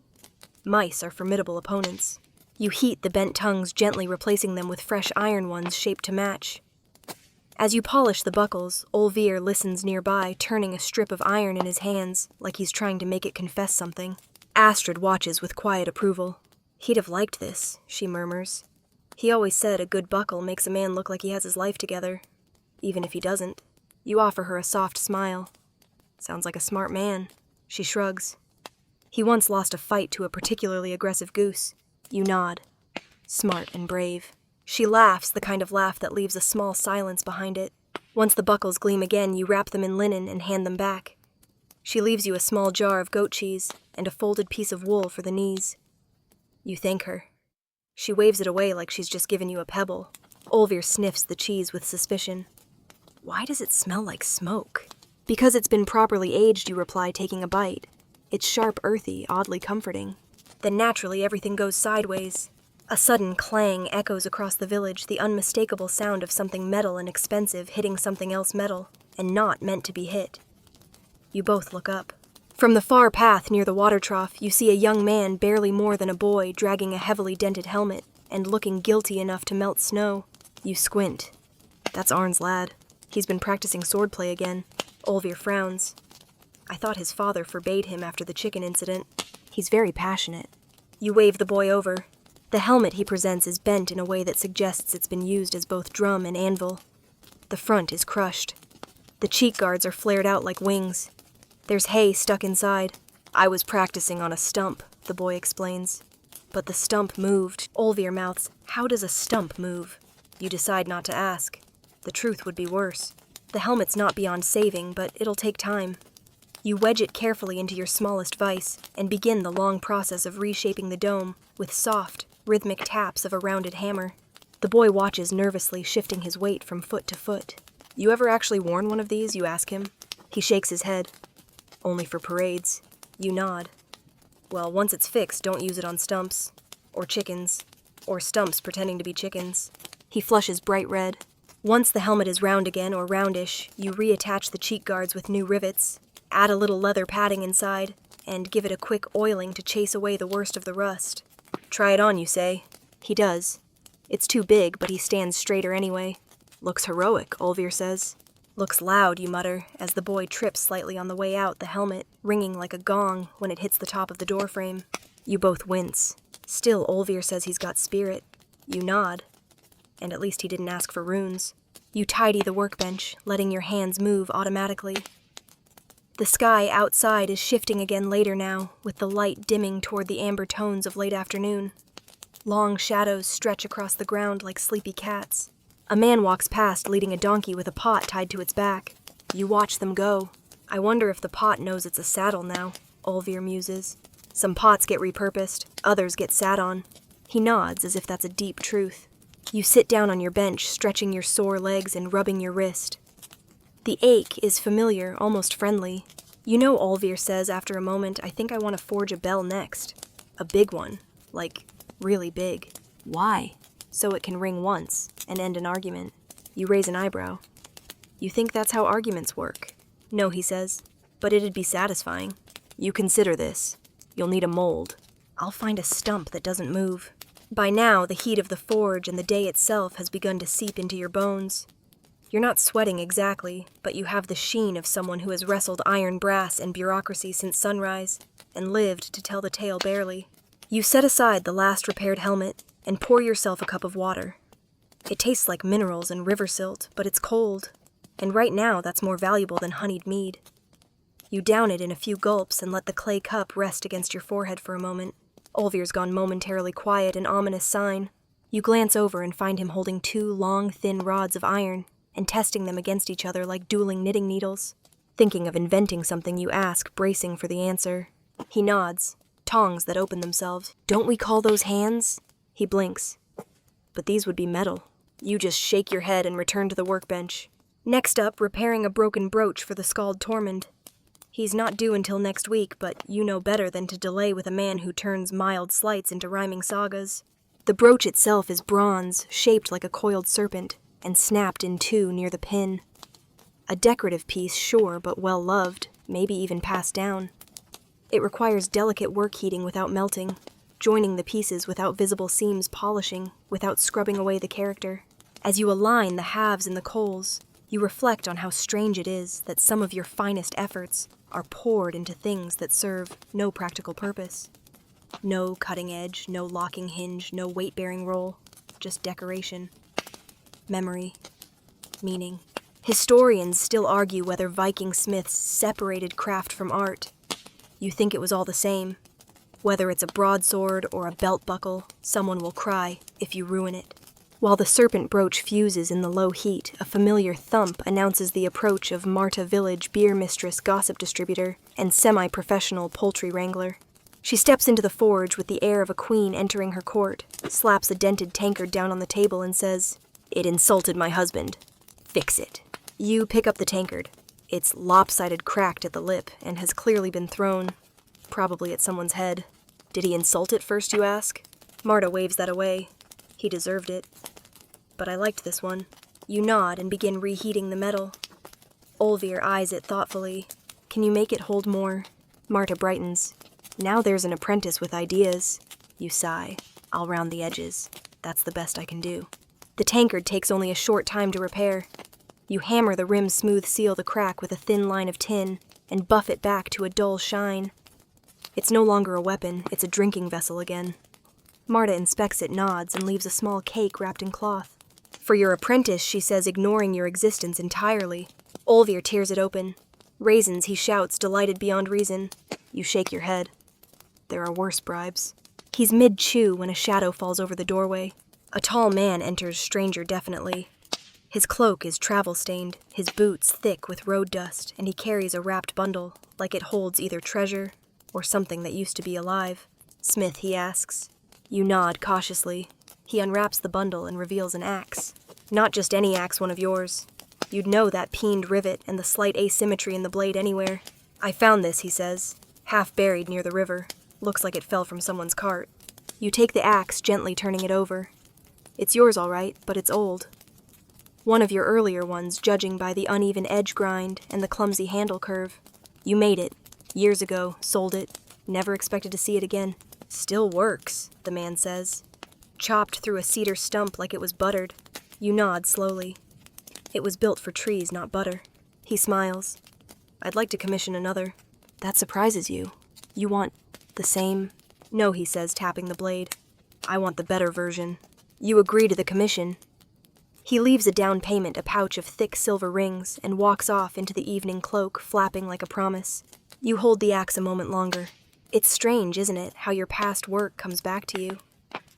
Mice are formidable opponents. You heat the bent tongues, gently replacing them with fresh iron ones shaped to match. As you polish the buckles, Olvir listens nearby, turning a strip of iron in his hands, like he's trying to make it confess something. Astrid watches with quiet approval. He'd have liked this, she murmurs. He always said a good buckle makes a man look like he has his life together. Even if he doesn't. You offer her a soft smile. Sounds like a smart man. She shrugs. He once lost a fight to a particularly aggressive goose. You nod. Smart and brave. She laughs, the kind of laugh that leaves a small silence behind it. Once the buckles gleam again, you wrap them in linen and hand them back. She leaves you a small jar of goat cheese and a folded piece of wool for the knees. You thank her. She waves it away like she's just given you a pebble. Olvir sniffs the cheese with suspicion. Why does it smell like smoke? Because it's been properly aged, you reply, taking a bite. It's sharp, earthy, oddly comforting. Then naturally everything goes sideways. A sudden clang echoes across the village, the unmistakable sound of something metal and expensive hitting something else metal, and not meant to be hit. You both look up. From the far path near the water trough, you see a young man, barely more than a boy, dragging a heavily dented helmet, and looking guilty enough to melt snow. You squint. That's Arn's lad. He's been practicing swordplay again. Olvir frowns. I thought his father forbade him after the chicken incident. He's very passionate. You wave the boy over. The helmet he presents is bent in a way that suggests it's been used as both drum and anvil. The front is crushed. The cheek guards are flared out like wings. There's hay stuck inside. I was practicing on a stump, the boy explains. But the stump moved. Olvir mouths, how does a stump move? You decide not to ask. The truth would be worse. The helmet's not beyond saving, but it'll take time. You wedge it carefully into your smallest vise and begin the long process of reshaping the dome with soft, rhythmic taps of a rounded hammer. The boy watches nervously, shifting his weight from foot to foot. You ever actually worn one of these, you ask him? He shakes his head. Only for parades. You nod. Well, once it's fixed, don't use it on stumps. Or chickens. Or stumps pretending to be chickens. He flushes bright red. Once the helmet is round again, or roundish, you reattach the cheek guards with new rivets, add a little leather padding inside, and give it a quick oiling to chase away the worst of the rust. Try it on, you say. He does. It's too big, but he stands straighter anyway. Looks heroic, Olvir says. Looks loud, you mutter, as the boy trips slightly on the way out, the helmet ringing like a gong when it hits the top of the doorframe. You both wince. Still, Olvir says he's got spirit. You nod. And at least he didn't ask for runes. You tidy the workbench, letting your hands move automatically. The sky outside is shifting again later now, with the light dimming toward the amber tones of late afternoon. Long shadows stretch across the ground like sleepy cats. A man walks past leading a donkey with a pot tied to its back. You watch them go. I wonder if the pot knows it's a saddle now, Olvir muses. Some pots get repurposed, others get sat on. He nods as if that's a deep truth. You sit down on your bench, stretching your sore legs and rubbing your wrist. The ache is familiar, almost friendly. You know, Olvir says after a moment, I think I want to forge a bell next. A big one. Like, really big. Why? So it can ring once and end an argument. You raise an eyebrow. You think that's how arguments work? No, he says, but it'd be satisfying. You consider this. You'll need a mold. I'll find a stump that doesn't move. By now, the heat of the forge and the day itself has begun to seep into your bones. You're not sweating exactly, but you have the sheen of someone who has wrestled iron, brass, and bureaucracy since sunrise, and lived to tell the tale barely. You set aside the last repaired helmet and pour yourself a cup of water. It tastes like minerals and river silt, but it's cold, and right now that's more valuable than honeyed mead. You down it in a few gulps and let the clay cup rest against your forehead for a moment. Olvir's gone momentarily quiet, an ominous sign. You glance over and find him holding 2 long, thin rods of iron and testing them against each other like dueling knitting needles. Thinking of inventing something, you ask, bracing for the answer. He nods. Tongs that open themselves. Don't we call those hands? He blinks. But these would be metal. You just shake your head and return to the workbench. Next up, repairing a broken brooch for the Skald Tormund. He's not due until next week, but you know better than to delay with a man who turns mild slights into rhyming sagas. The brooch itself is bronze, shaped like a coiled serpent, and snapped in 2 near the pin. A decorative piece, sure, but well loved, maybe even passed down. It requires delicate work heating without melting, joining the pieces without visible seams polishing, without scrubbing away the character. As you align the halves in the coals, you reflect on how strange it is that some of your finest efforts are poured into things that serve no practical purpose. No cutting edge, no locking hinge, no weight-bearing roll, just decoration. Memory. Meaning. Historians still argue whether Viking smiths separated craft from art. You think it was all the same. Whether it's a broadsword or a belt buckle, someone will cry if you ruin it. While the serpent brooch fuses in the low heat, a familiar thump announces the approach of Marta Village beer mistress, gossip distributor, and semi-professional poultry wrangler. She steps into the forge with the air of a queen entering her court, slaps a dented tankard down on the table and says, "It insulted my husband. Fix it." You pick up the tankard. It's lopsided, cracked at the lip, and has clearly been thrown, probably at someone's head. Did he insult it first, you ask? Marta waves that away. He deserved it. But I liked this one. You nod and begin reheating the metal. Olvir eyes it thoughtfully. Can you make it hold more? Marta brightens. Now there's an apprentice with ideas. You sigh. I'll round the edges. That's the best I can do. The tankard takes only a short time to repair. You hammer the rim's smooth seal the crack with a thin line of tin and buff it back to a dull shine. It's no longer a weapon, it's a drinking vessel again. Marta inspects it, nods, and leaves a small cake wrapped in cloth. For your apprentice, she says, ignoring your existence entirely. Olvir tears it open. Raisins, he shouts, delighted beyond reason. You shake your head. There are worse bribes. He's mid-chew when a shadow falls over the doorway. A tall man enters, stranger definitely. His cloak is travel-stained, his boots thick with road dust, and he carries a wrapped bundle, like it holds either treasure or something that used to be alive. Smith, he asks. You nod cautiously. He unwraps the bundle and reveals an axe. Not just any axe, one of yours. You'd know that peened rivet and the slight asymmetry in the blade anywhere. I found this, he says, half buried near the river. Looks like it fell from someone's cart. You take the axe, gently turning it over. It's yours all right, but it's old. One of your earlier ones, judging by the uneven edge grind and the clumsy handle curve. You made it. Years ago, sold it. Never expected to see it again. Still works, the man says. Chopped through a cedar stump like it was buttered. You nod slowly. It was built for trees, not butter. He smiles. I'd like to commission another. That surprises you. You want the same? No, he says, tapping the blade. I want the better version. You agree to the commission. He leaves a down payment, a pouch of thick silver rings, and walks off into the evening cloak, flapping like a promise. You hold the axe a moment longer. It's strange, isn't it, how your past work comes back to you?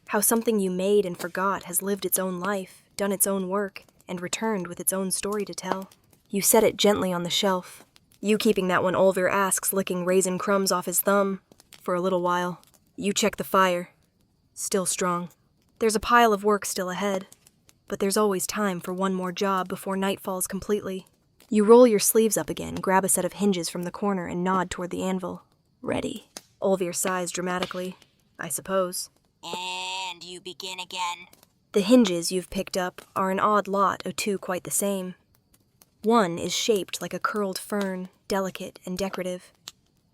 How something you made and forgot has lived its own life, done its own work, and returned with its own story to tell. You set it gently on the shelf. You keeping that one, Olvir asks, licking raisin crumbs off his thumb. For a little while. You check the fire. Still strong. There's a pile of work still ahead. But there's always time for one more job before night falls completely. You roll your sleeves up again, grab a set of hinges from the corner, and nod toward the anvil. Ready. Olvir sighs dramatically. I suppose. And you begin again. The hinges you've picked up are an odd lot of 2 quite the same. One is shaped like a curled fern, delicate and decorative.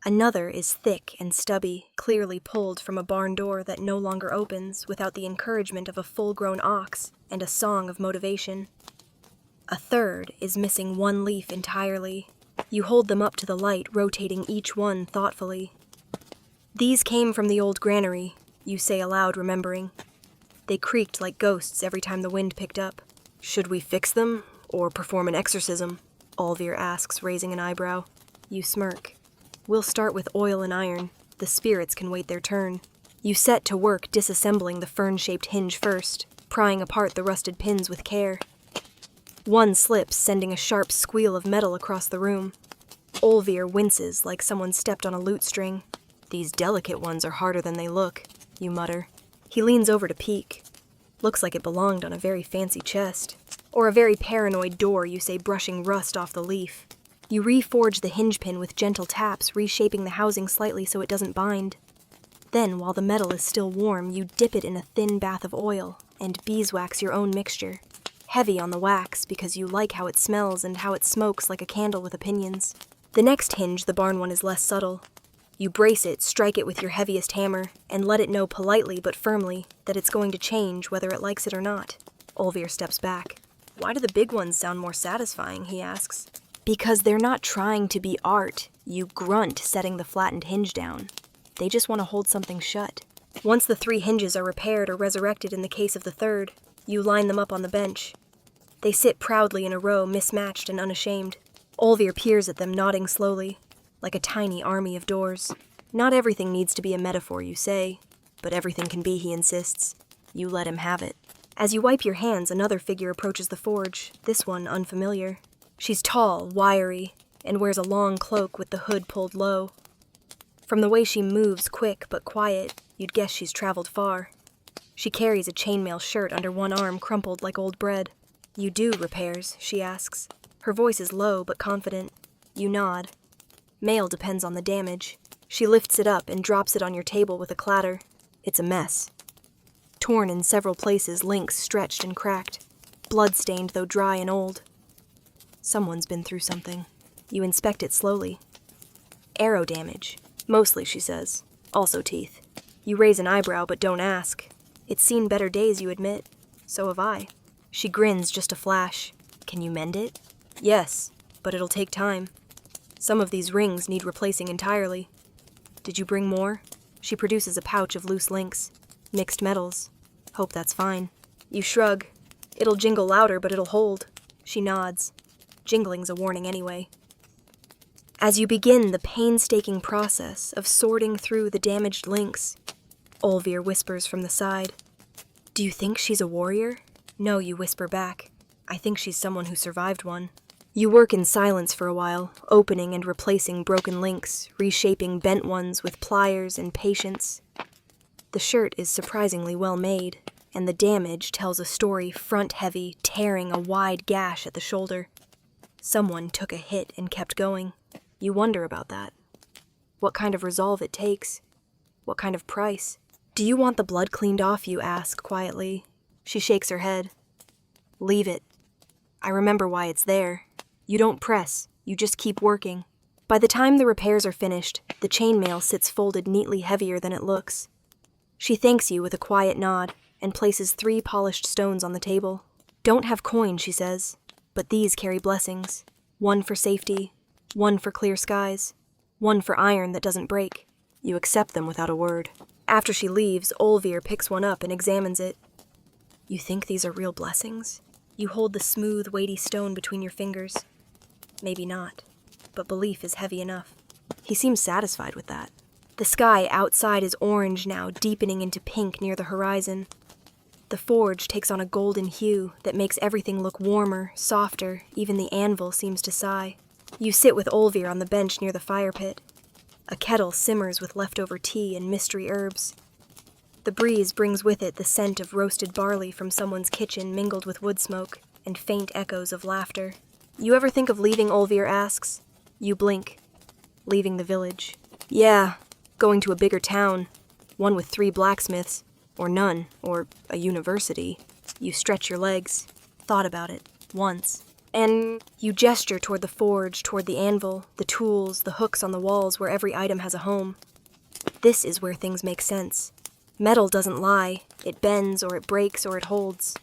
Another is thick and stubby, clearly pulled from a barn door that no longer opens without the encouragement of a full-grown ox and a song of motivation. A third is missing one leaf entirely. You hold them up to the light, rotating each one thoughtfully. These came from the old granary, you say aloud, remembering. They creaked like ghosts every time the wind picked up. Should we fix them, or perform an exorcism? Olvir asks, raising an eyebrow. You smirk. We'll start with oil and iron. The spirits can wait their turn. You set to work disassembling the fern-shaped hinge first, prying apart the rusted pins with care. One slips, sending a sharp squeal of metal across the room. Olvir winces like someone stepped on a lute string. These delicate ones are harder than they look, you mutter. He leans over to peek. Looks like it belonged on a very fancy chest. Or a very paranoid door, you say, brushing rust off the leaf. You reforge the hinge pin with gentle taps, reshaping the housing slightly so it doesn't bind. Then, while the metal is still warm, you dip it in a thin bath of oil and beeswax your own mixture. Heavy on the wax because you like how it smells and how it smokes like a candle with opinions. The next hinge, the barn one, is less subtle. You brace it, strike it with your heaviest hammer, and let it know politely but firmly that it's going to change whether it likes it or not. Olvir steps back. Why do the big ones sound more satisfying, he asks. Because they're not trying to be art, you grunt setting the flattened hinge down. They just want to hold something shut. Once the 3 hinges are repaired or resurrected in the case of the third, you line them up on the bench. They sit proudly in a row, mismatched and unashamed. Olvir peers at them, nodding slowly, like a tiny army of doors. Not everything needs to be a metaphor, you say, but everything can be, he insists. You let him have it. As you wipe your hands, another figure approaches the forge, this one unfamiliar. She's tall, wiry, and wears a long cloak with the hood pulled low. From the way she moves, quick but quiet, you'd guess she's traveled far. She carries a chainmail shirt under one arm, crumpled like old bread. You do repairs, she asks. Her voice is low but confident. You nod. Mail depends on the damage. She lifts it up and drops it on your table with a clatter. It's a mess. Torn in several places, links stretched and cracked. Blood-stained, though dry and old. Someone's been through something. You inspect it slowly. Arrow damage. Mostly, she says. Also teeth. You raise an eyebrow but don't ask. It's seen better days, you admit. So have I. She grins just a flash. Can you mend it? Yes, but it'll take time. Some of these rings need replacing entirely. Did you bring more? She produces a pouch of loose links. Mixed metals. Hope that's fine. You shrug. It'll jingle louder, but it'll hold. She nods. Jingling's a warning anyway. As you begin the painstaking process of sorting through the damaged links, Olvir whispers from the side. Do you think she's a warrior? No, you whisper back. I think she's someone who survived one. You work in silence for a while, opening and replacing broken links, reshaping bent ones with pliers and patience. The shirt is surprisingly well made, and the damage tells a story front-heavy, tearing a wide gash at the shoulder. Someone took a hit and kept going. You wonder about that. What kind of resolve it takes. What kind of price. Do you want the blood cleaned off, you ask quietly. She shakes her head. Leave it. I remember why it's there. You don't press, you just keep working. By the time the repairs are finished, the chainmail sits folded neatly heavier than it looks. She thanks you with a quiet nod and places 3 polished stones on the table. Don't have coin, she says, but these carry blessings. One for safety, one for clear skies, one for iron that doesn't break. You accept them without a word. After she leaves, Olvir picks one up and examines it. You think these are real blessings? You hold the smooth, weighty stone between your fingers. Maybe not, but belief is heavy enough. He seems satisfied with that. The sky outside is orange now, deepening into pink near the horizon. The forge takes on a golden hue that makes everything look warmer, softer, even the anvil seems to sigh. You sit with Olvir on the bench near the fire pit. A kettle simmers with leftover tea and mystery herbs. The breeze brings with it the scent of roasted barley from someone's kitchen mingled with wood smoke and faint echoes of laughter. You ever think of leaving, Olvir asks. You blink. Leaving the village. Yeah, going to a bigger town. One with 3 blacksmiths. Or none. Or a university. You stretch your legs. Thought about it. Once. And you gesture toward the forge, toward the anvil, the tools, the hooks on the walls where every item has a home. This is where things make sense. Metal doesn't lie. It bends or it breaks or it holds.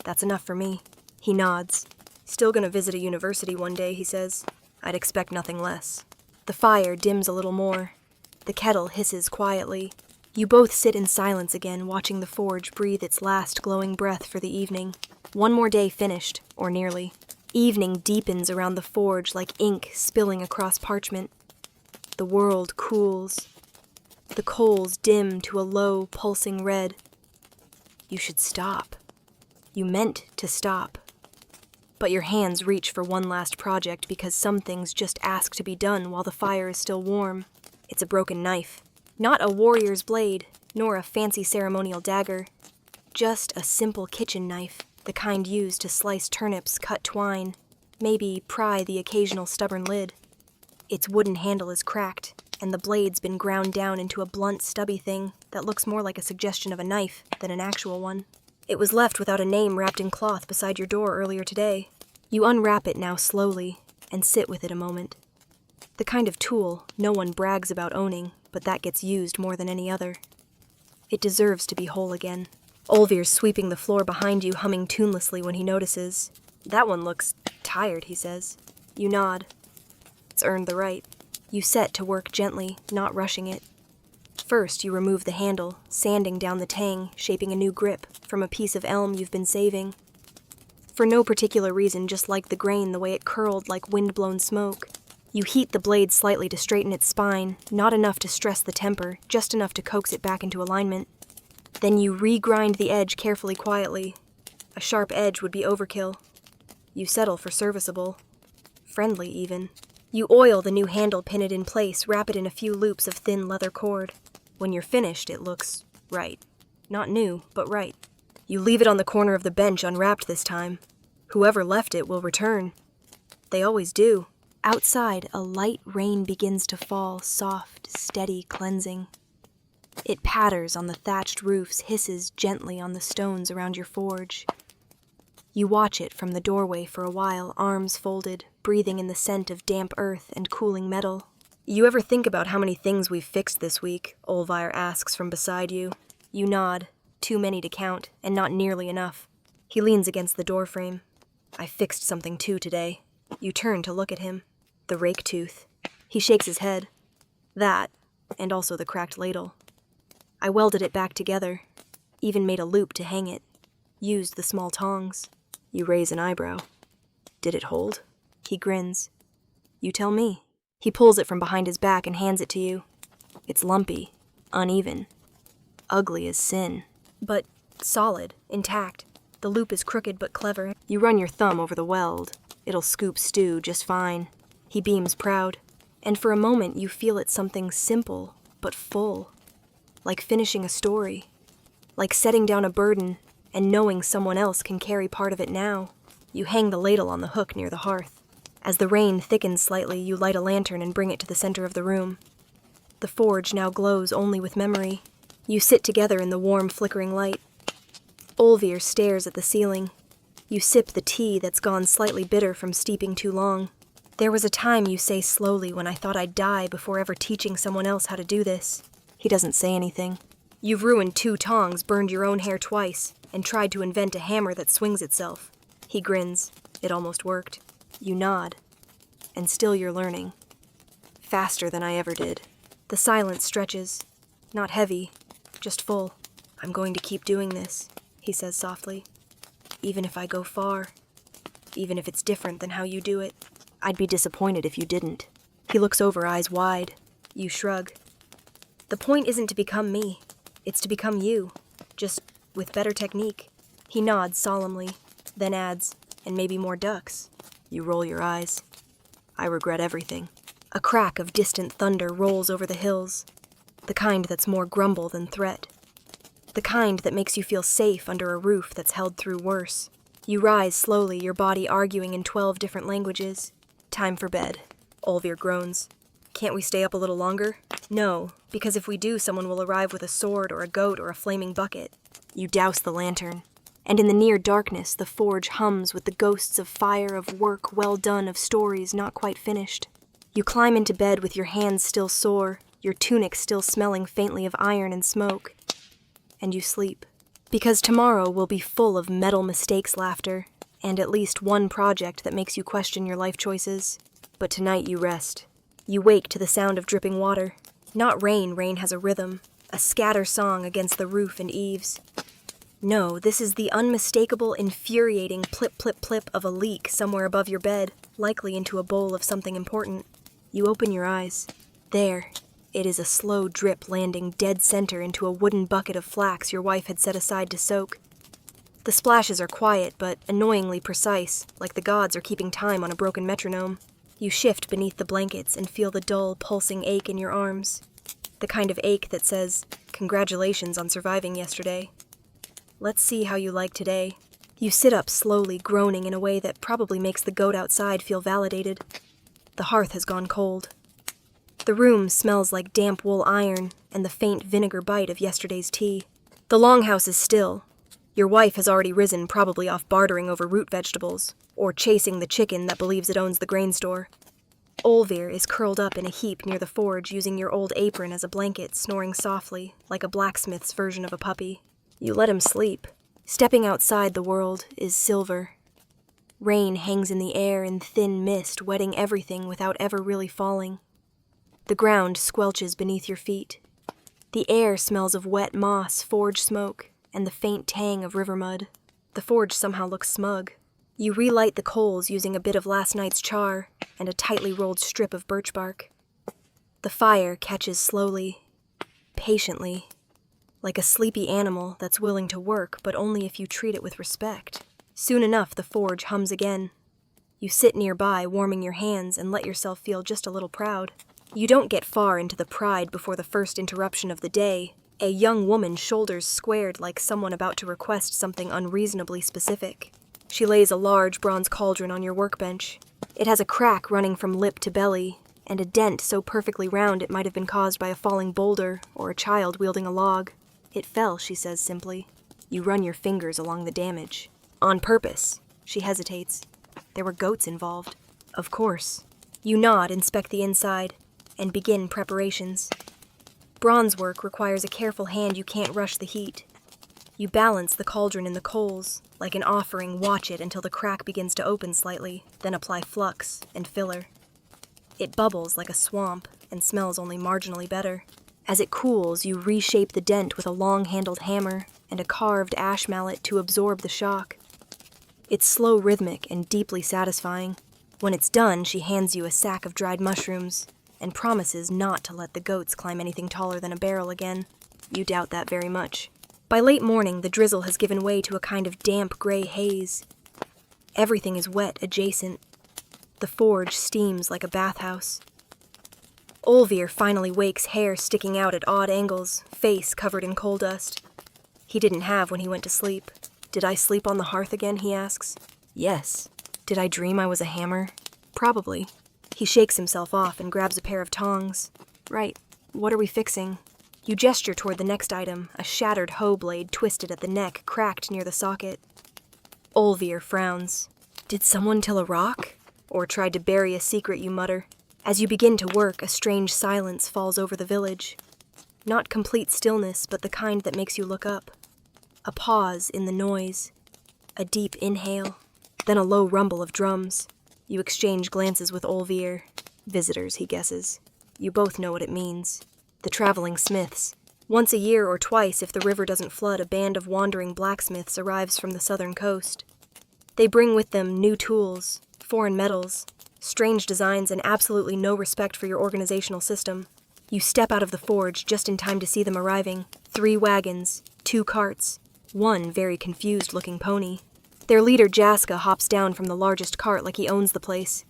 That's enough for me. He nods. Still gonna visit a university one day, he says. I'd expect nothing less. The fire dims a little more. The kettle hisses quietly. You both sit in silence again, watching the forge breathe its last glowing breath for the evening. One more day finished, or nearly. Evening deepens around the forge like ink spilling across parchment. The world cools. The coals dim to a low, pulsing red. You should stop. You meant to stop. But your hands reach for one last project because some things just ask to be done while the fire is still warm. It's a broken knife. Not a warrior's blade, nor a fancy ceremonial dagger. Just a simple kitchen knife, the kind used to slice turnips, cut twine, maybe pry the occasional stubborn lid. Its wooden handle is cracked, and the blade's been ground down into a blunt, stubby thing that looks more like a suggestion of a knife than an actual one. It was left without a name wrapped in cloth beside your door earlier today. You unwrap it now slowly and sit with it a moment. The kind of tool no one brags about owning, but that gets used more than any other. It deserves to be whole again. Olvir's sweeping the floor behind you, humming tunelessly when he notices. That one looks tired, he says. You nod. It's earned the right. You set to work gently, not rushing it. First, you remove the handle, sanding down the tang, shaping a new grip from a piece of elm you've been saving. For no particular reason, just like the grain, the way it curled like wind-blown smoke. You heat the blade slightly to straighten its spine, not enough to stress the temper, just enough to coax it back into alignment. Then you regrind the edge carefully, quietly. A sharp edge would be overkill. You settle for serviceable. Friendly, even. You oil the new handle, pin it in place, wrap it in a few loops of thin leather cord. When you're finished, it looks right. Not new, but right. You leave it on the corner of the bench unwrapped this time. Whoever left it will return. They always do. Outside, a light rain begins to fall, soft, steady, cleansing. It patters on the thatched roofs, hisses gently on the stones around your forge. You watch it from the doorway for a while, arms folded, breathing in the scent of damp earth and cooling metal. You ever think about how many things we've fixed this week? Olvir asks from beside you. You nod. Too many to count, and not nearly enough. He leans against the doorframe. I fixed something too today. You turn to look at him. The rake tooth. He shakes his head. That, and also the cracked ladle. I welded it back together. Even made a loop to hang it. Used the small tongs. You raise an eyebrow. Did it hold? He grins. You tell me. He pulls it from behind his back and hands it to you. It's lumpy, uneven, ugly as sin. But solid, intact. The loop is crooked but clever. You run your thumb over the weld. It'll scoop stew just fine. He beams proud. And for a moment you feel it's something simple but full. Like finishing a story. Like setting down a burden and knowing someone else can carry part of it now. You hang the ladle on the hook near the hearth. As the rain thickens slightly, you light a lantern and bring it to the center of the room. The forge now glows only with memory. You sit together in the warm, flickering light. Olvir stares at the ceiling. You sip the tea that's gone slightly bitter from steeping too long. There was a time, you say slowly, when I thought I'd die before ever teaching someone else how to do this. He doesn't say anything. You've ruined 2 tongs, burned your own hair twice, and tried to invent a hammer that swings itself. He grins. It almost worked. You nod. And still you're learning. Faster than I ever did. The silence stretches. Not heavy, just full. I'm going to keep doing this, he says softly. Even if I go far. Even if it's different than how you do it. I'd be disappointed if you didn't. He looks over, eyes wide. You shrug. The point isn't to become me. It's to become you. Just with better technique. He nods solemnly, then adds, and maybe more ducks. You roll your eyes. I regret everything. A crack of distant thunder rolls over the hills. The kind that's more grumble than threat. The kind that makes you feel safe under a roof that's held through worse. You rise slowly, your body arguing in 12 different languages. Time for bed. Olvir groans. Can't we stay up a little longer? No, because if we do, someone will arrive with a sword or a goat or a flaming bucket. You douse the lantern. And in the near darkness, the forge hums with the ghosts of fire, of work well done, of stories not quite finished. You climb into bed with your hands still sore, your tunic still smelling faintly of iron and smoke. And you sleep. Because tomorrow will be full of metal mistakes laughter, and at least one project that makes you question your life choices. But tonight you rest. You wake to the sound of dripping water. Not rain, rain has a rhythm, a scatter song against the roof and eaves. No, this is the unmistakable, infuriating plip-plip-plip of a leak somewhere above your bed, likely into a bowl of something important. You open your eyes. There. It is a slow drip landing dead center into a wooden bucket of flax your wife had set aside to soak. The splashes are quiet, but annoyingly precise, like the gods are keeping time on a broken metronome. You shift beneath the blankets and feel the dull, pulsing ache in your arms. The kind of ache that says, "Congratulations on surviving yesterday. Let's see how you like today." You sit up slowly, groaning in a way that probably makes the goat outside feel validated. The hearth has gone cold. The room smells like damp wool iron and the faint vinegar bite of yesterday's tea. The longhouse is still. Your wife has already risen, probably off bartering over root vegetables, or chasing the chicken that believes it owns the grain store. Olvir is curled up in a heap near the forge, using your old apron as a blanket, snoring softly, like a blacksmith's version of a puppy. You let him sleep. Stepping outside the world is silver. Rain hangs in the air in thin mist, wetting everything without ever really falling. The ground squelches beneath your feet. The air smells of wet moss, forge smoke, and the faint tang of river mud. The forge somehow looks smug. You relight the coals using a bit of last night's char and a tightly rolled strip of birch bark. The fire catches slowly, patiently, like a sleepy animal that's willing to work, but only if you treat it with respect. Soon enough, the forge hums again. You sit nearby, warming your hands, and let yourself feel just a little proud. You don't get far into the pride before the first interruption of the day. A young woman, shoulders squared like someone about to request something unreasonably specific. She lays a large bronze cauldron on your workbench. It has a crack running from lip to belly, and a dent so perfectly round it might have been caused by a falling boulder or a child wielding a log. "It fell," she says simply. You run your fingers along the damage. "On purpose." She hesitates. "There were goats involved." "Of course." You nod, inspect the inside, and begin preparations. Bronze work requires a careful hand. You can't rush the heat. You balance the cauldron in the coals. Like an offering, watch it until the crack begins to open slightly, then apply flux and filler. It bubbles like a swamp and smells only marginally better. As it cools, you reshape the dent with a long-handled hammer and a carved ash mallet to absorb the shock. It's slow, rhythmic, and deeply satisfying. When it's done, she hands you a sack of dried mushrooms and promises not to let the goats climb anything taller than a barrel again. You doubt that very much. By late morning, the drizzle has given way to a kind of damp gray haze. Everything is wet adjacent. The forge steams like a bathhouse. Olvir finally wakes, hair sticking out at odd angles, face covered in coal dust. He didn't have when he went to sleep. "Did I sleep on the hearth again?" he asks. "Yes." "Did I dream I was a hammer?" "Probably." He shakes himself off and grabs a pair of tongs. "Right. What are we fixing?" You gesture toward the next item, a shattered hoe blade twisted at the neck, cracked near the socket. Olvir frowns. "Did someone till a rock? Or tried to bury a secret?" you mutter. As you begin to work, a strange silence falls over the village. Not complete stillness, but the kind that makes you look up. A pause in the noise. A deep inhale. Then a low rumble of drums. You exchange glances with Olvir. Visitors, he guesses. You both know what it means. The traveling smiths. Once a year or twice, if the river doesn't flood, a band of wandering blacksmiths arrives from the southern coast. They bring with them new tools, foreign metals, strange designs, and absolutely no respect for your organizational system. You step out of the forge just in time to see them arriving. 3 wagons, 2 carts, 1 very confused-looking pony. Their leader, Jaska, hops down from the largest cart like he owns the place.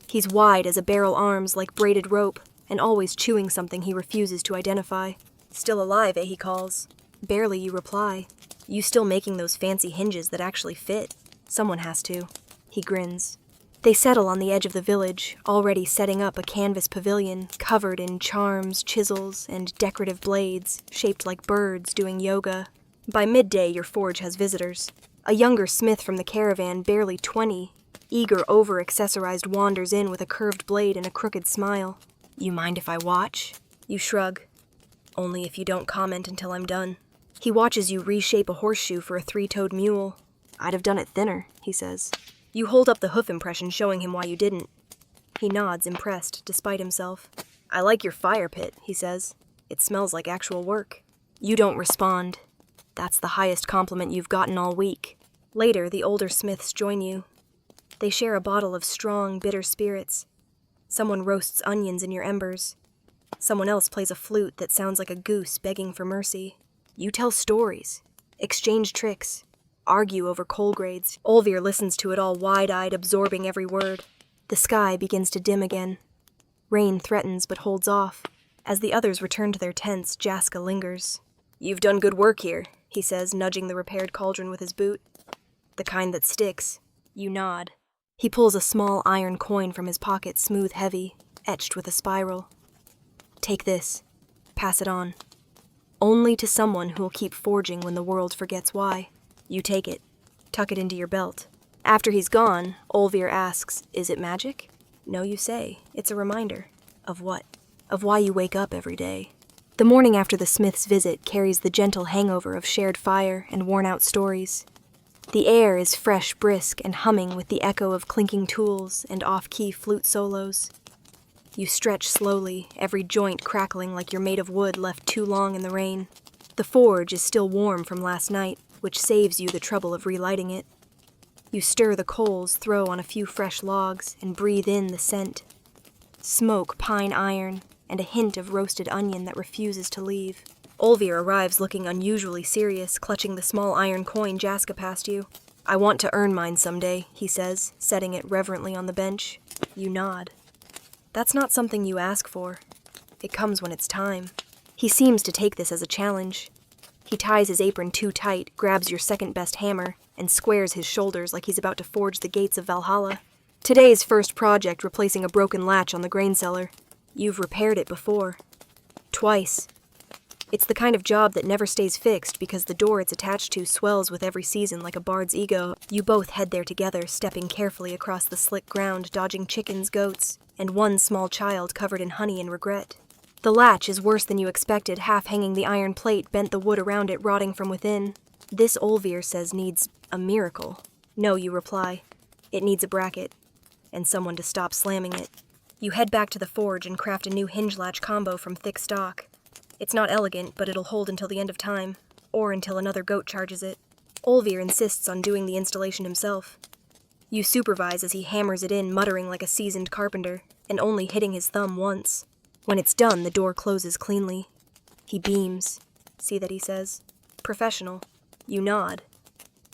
He's wide as a barrel arms, like braided rope, and always chewing something he refuses to identify. "Still alive, eh?" he calls. Barely, you reply. "You still making those fancy hinges that actually fit?" "Someone has to." He grins. They settle on the edge of the village, already setting up a canvas pavilion covered in charms, chisels, and decorative blades, shaped like birds doing yoga. By midday, your forge has visitors. A younger smith from the caravan, barely 20, eager over-accessorized, wanders in with a curved blade and a crooked smile. "You mind if I watch?" You shrug. "Only if you don't comment until I'm done." He watches you reshape a horseshoe for a 3-toed mule. I'd have done it thinner, he says. You hold up the hoof impression, showing him why you didn't. He nods, impressed, despite himself. I like your fire pit, he says. It smells like actual work. You don't respond. That's the highest compliment you've gotten all week. Later, the older Smiths join you. They share a bottle of strong, bitter spirits. Someone roasts onions in your embers. Someone else plays a flute that sounds like a goose begging for mercy. You tell stories, exchange tricks, argue over coal grades. Olvir listens to it all wide-eyed, absorbing every word. The sky begins to dim again. Rain threatens but holds off. As the others return to their tents, Jaska lingers. You've done good work here, he says, nudging the repaired cauldron with his boot. The kind that sticks. You nod. He pulls a small iron coin from his pocket, smooth heavy, etched with a spiral. Take this. Pass it on. Only to someone who'll keep forging when the world forgets why. You take it. Tuck it into your belt. After he's gone, Olvir asks, is it magic? No, you say. It's a reminder. Of what? Of why you wake up every day. The morning after the Smith's visit carries the gentle hangover of shared fire and worn-out stories. The air is fresh, brisk, and humming with the echo of clinking tools and off-key flute solos. You stretch slowly, every joint crackling like you're made of wood left too long in the rain. The forge is still warm from last night, which saves you the trouble of relighting it. You stir the coals, throw on a few fresh logs, and breathe in the scent. Smoke, pine iron, and a hint of roasted onion that refuses to leave. Olvir arrives looking unusually serious, clutching the small iron coin Jaska passed you. I want to earn mine someday, he says, setting it reverently on the bench. You nod. That's not something you ask for. It comes when it's time. He seems to take this as a challenge. He ties his apron too tight, grabs your second-best hammer, and squares his shoulders like he's about to forge the gates of Valhalla. Today's first project replacing a broken latch on the grain cellar. You've repaired it before. Twice. It's the kind of job that never stays fixed because the door it's attached to swells with every season like a bard's ego. You both head there together, stepping carefully across the slick ground, dodging chickens, goats, and one small child covered in honey and regret. The latch is worse than you expected, half hanging the iron plate, bent the wood around it, rotting from within. This, Olvir says, needs a miracle. No, you reply. It needs a bracket, and someone to stop slamming it. You head back to the forge and craft a new hinge latch combo from thick stock. It's not elegant, but it'll hold until the end of time, or until another goat charges it. Olvir insists on doing the installation himself. You supervise as he hammers it in, muttering like a seasoned carpenter, and only hitting his thumb once. When it's done, the door closes cleanly. He beams. See that, he says. Professional. You nod.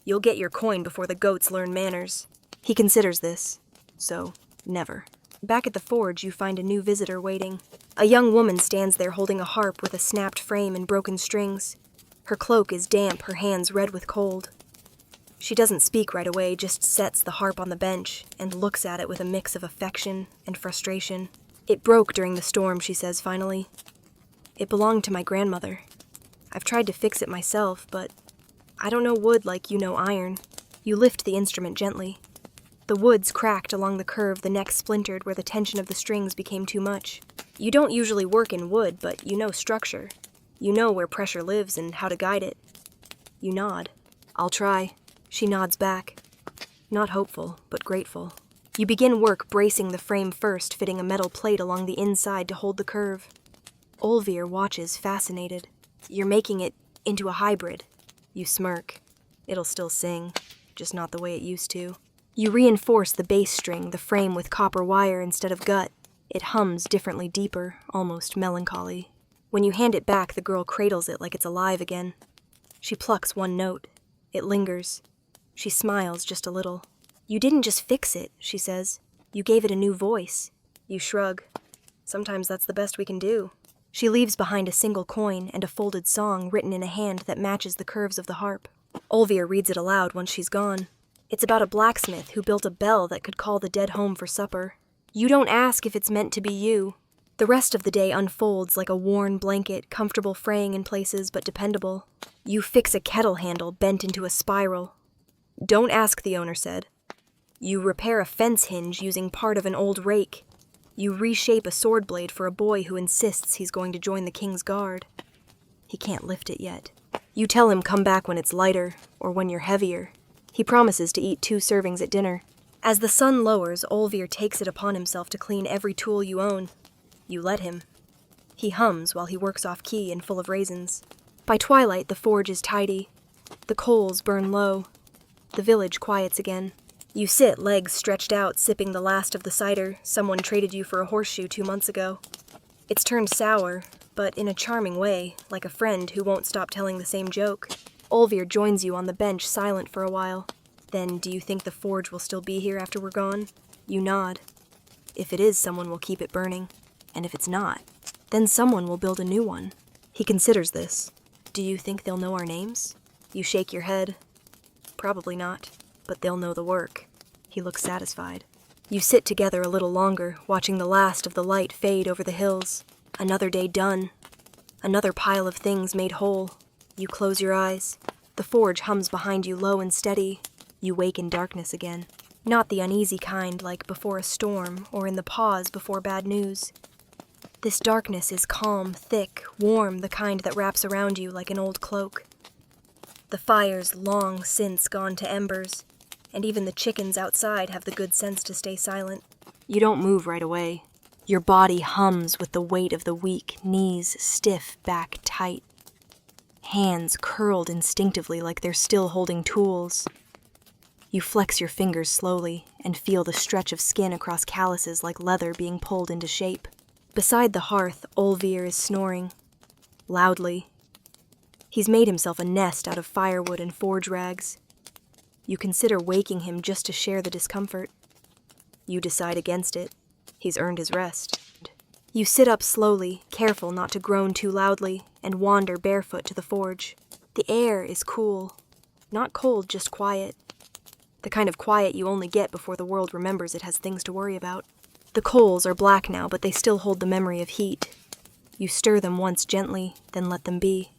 You'll get your coin before the goats learn manners. He considers this. So, never. Back at the forge, you find a new visitor waiting. A young woman stands there holding a harp with a snapped frame and broken strings. Her cloak is damp, her hands red with cold. She doesn't speak right away, just sets the harp on the bench and looks at it with a mix of affection and frustration. It broke during the storm, she says finally. It belonged to my grandmother. I've tried to fix it myself, but I don't know wood like you know iron. You lift the instrument gently. The woods cracked along the curve, the neck splintered where the tension of the strings became too much. You don't usually work in wood, but you know structure. You know where pressure lives and how to guide it. You nod. I'll try. She nods back. Not hopeful, but grateful. You begin work bracing the frame first, fitting a metal plate along the inside to hold the curve. Olvir watches, fascinated. You're making it into a hybrid. You smirk. It'll still sing, just not the way it used to. You reinforce the bass string, the frame with copper wire instead of gut. It hums differently, deeper, almost melancholy. When you hand it back, the girl cradles it like it's alive again. She plucks one note. It lingers. She smiles just a little. You didn't just fix it, she says. You gave it a new voice. You shrug. Sometimes that's the best we can do. She leaves behind a single coin and a folded song written in a hand that matches the curves of the harp. Olvir reads it aloud once she's gone. It's about a blacksmith who built a bell that could call the dead home for supper. You don't ask if it's meant to be you. The rest of the day unfolds like a worn blanket, comfortable fraying in places but dependable. You fix a kettle handle bent into a spiral. Don't ask, the owner said. You repair a fence hinge using part of an old rake. You reshape a sword blade for a boy who insists he's going to join the king's guard. He can't lift it yet. You tell him come back when it's lighter, or when you're heavier. He promises to eat 2 servings at dinner. As the sun lowers, Olvir takes it upon himself to clean every tool you own. You let him. He hums while he works off key and full of raisins. By twilight, the forge is tidy. The coals burn low. The village quiets again. You sit, legs stretched out, sipping the last of the cider someone traded you for a horseshoe 2 months ago. It's turned sour, but in a charming way, like a friend who won't stop telling the same joke. Olvir joins you on the bench, silent for a while. Then, do you think the forge will still be here after we're gone? You nod. If it is, someone will keep it burning. And if it's not, then someone will build a new one. He considers this. Do you think they'll know our names? You shake your head. Probably not, but they'll know the work. He looks satisfied. You sit together a little longer, watching the last of the light fade over the hills. Another day done. Another pile of things made whole. You close your eyes. The forge hums behind you low and steady. You wake in darkness again. Not the uneasy kind like before a storm or in the pause before bad news. This darkness is calm, thick, warm, the kind that wraps around you like an old cloak. The fire's long since gone to embers, and even the chickens outside have the good sense to stay silent. You don't move right away. Your body hums with the weight of the week, knees stiff, back tight. Hands curled instinctively like they're still holding tools. You flex your fingers slowly and feel the stretch of skin across calluses like leather being pulled into shape. Beside the hearth, Olvir is snoring. Loudly. He's made himself a nest out of firewood and forge rags. You consider waking him just to share the discomfort. You decide against it. He's earned his rest. You sit up slowly, careful not to groan too loudly, and wander barefoot to the forge. The air is cool. Not cold, just quiet. The kind of quiet you only get before the world remembers it has things to worry about. The coals are black now, but they still hold the memory of heat. You stir them once gently, then let them be.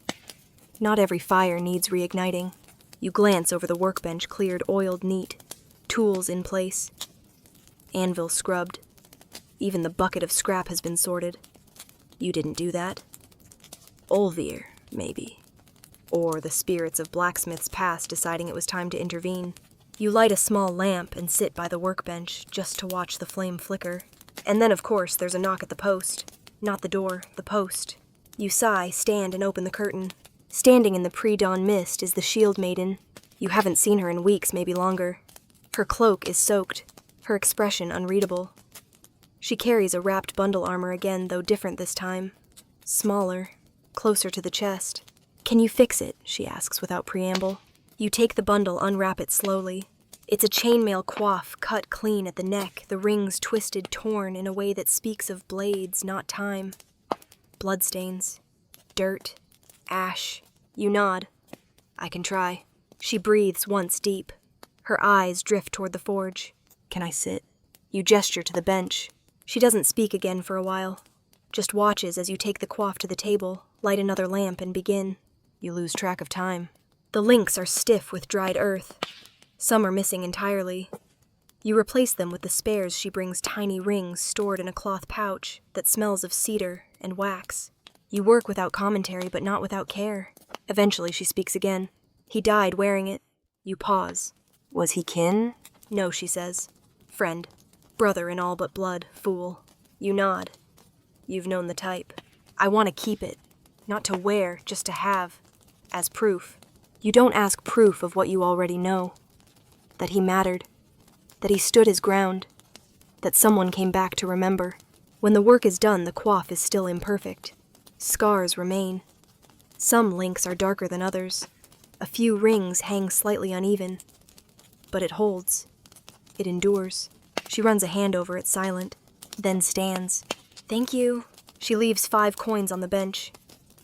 Not every fire needs reigniting. You glance over the workbench, cleared, oiled neat. Tools in place. Anvil scrubbed. Even the bucket of scrap has been sorted. You didn't do that. Olvir, maybe. Or the spirits of blacksmiths past deciding it was time to intervene. You light a small lamp and sit by the workbench just to watch the flame flicker. And then, of course, there's a knock at the post. Not the door, the post. You sigh, stand, and open the curtain. Standing in the pre-dawn mist is the shield maiden. You haven't seen her in weeks, maybe longer. Her cloak is soaked, her expression unreadable. She carries a wrapped bundle armor again, though different this time. Smaller, closer to the chest. Can you fix it? She asks without preamble. You take the bundle, unwrap it slowly. It's a chainmail coif cut clean at the neck, the rings twisted, torn in a way that speaks of blades, not time. Bloodstains. Dirt. Ash. You nod. I can try. She breathes once deep. Her eyes drift toward the forge. Can I sit? You gesture to the bench. She doesn't speak again for a while. Just watches as you take the coif to the table, light another lamp, and begin. You lose track of time. The links are stiff with dried earth. Some are missing entirely. You replace them with the spares. She brings tiny rings stored in a cloth pouch that smells of cedar and wax. You work without commentary, but not without care. Eventually she speaks again. He died wearing it. You pause. Was he kin? No, she says. Friend. Brother in all but blood, fool. You nod. You've known the type. I want to keep it. Not to wear, just to have. As proof. You don't ask proof of what you already know. That he mattered. That he stood his ground. That someone came back to remember. When the work is done, the coif is still imperfect. Scars remain. Some links are darker than others. A few rings hang slightly uneven. But it holds. It endures. She runs a hand over it, silent, then stands. Thank you. She leaves 5 coins on the bench.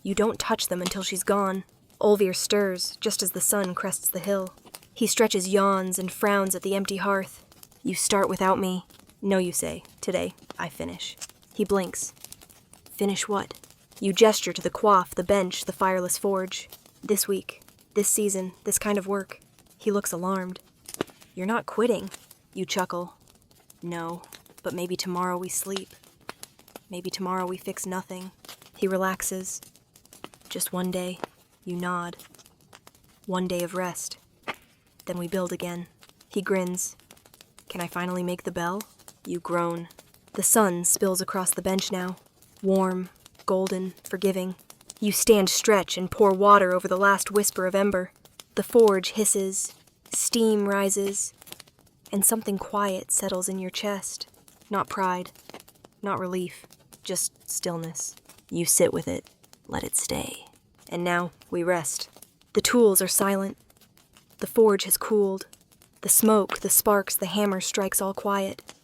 You don't touch them until she's gone. Olvir stirs, just as the sun crests the hill. He stretches yawns and frowns at the empty hearth. You start without me. No, you say. Today, I finish. He blinks. Finish what? You gesture to the coif, the bench, the fireless forge. This week, this season, this kind of work. He looks alarmed. You're not quitting. You chuckle. No, but maybe tomorrow we sleep. Maybe tomorrow we fix nothing. He relaxes. Just one day. You nod. One day of rest. Then we build again. He grins. Can I finally make the bell? You groan. The sun spills across the bench now. Warm, golden, forgiving. You stand stretch and pour water over the last whisper of ember. The forge hisses. Steam rises. And something quiet settles in your chest. Not pride. Not relief. Just stillness. You sit with it. Let it stay. And now we rest. The tools are silent. The forge has cooled. The smoke, the sparks, the hammer strikes all quiet.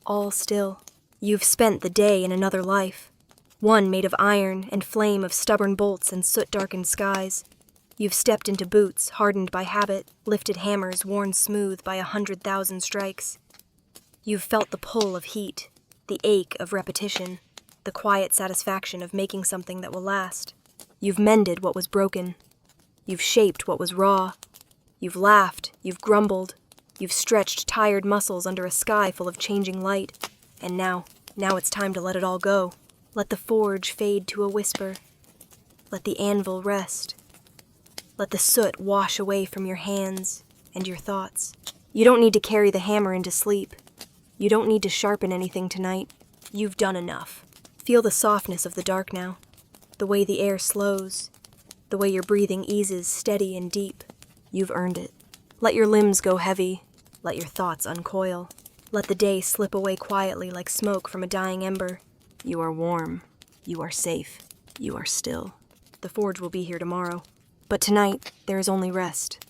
All still. You've spent the day in another life. One made of iron and flame of stubborn bolts and soot-darkened skies. You've stepped into boots, hardened by habit, lifted hammers worn smooth by 100,000 strikes. You've felt the pull of heat, the ache of repetition, the quiet satisfaction of making something that will last. You've mended what was broken. You've shaped what was raw. You've laughed, you've grumbled. You've stretched tired muscles under a sky full of changing light. And now it's time to let it all go. Let the forge fade to a whisper. Let the anvil rest. Let the soot wash away from your hands and your thoughts. You don't need to carry the hammer into sleep. You don't need to sharpen anything tonight. You've done enough. Feel the softness of the dark now. The way the air slows. The way your breathing eases steady and deep. You've earned it. Let your limbs go heavy. Let your thoughts uncoil. Let the day slip away quietly like smoke from a dying ember. You are warm. You are safe. You are still. The forge will be here tomorrow. But tonight, there is only rest.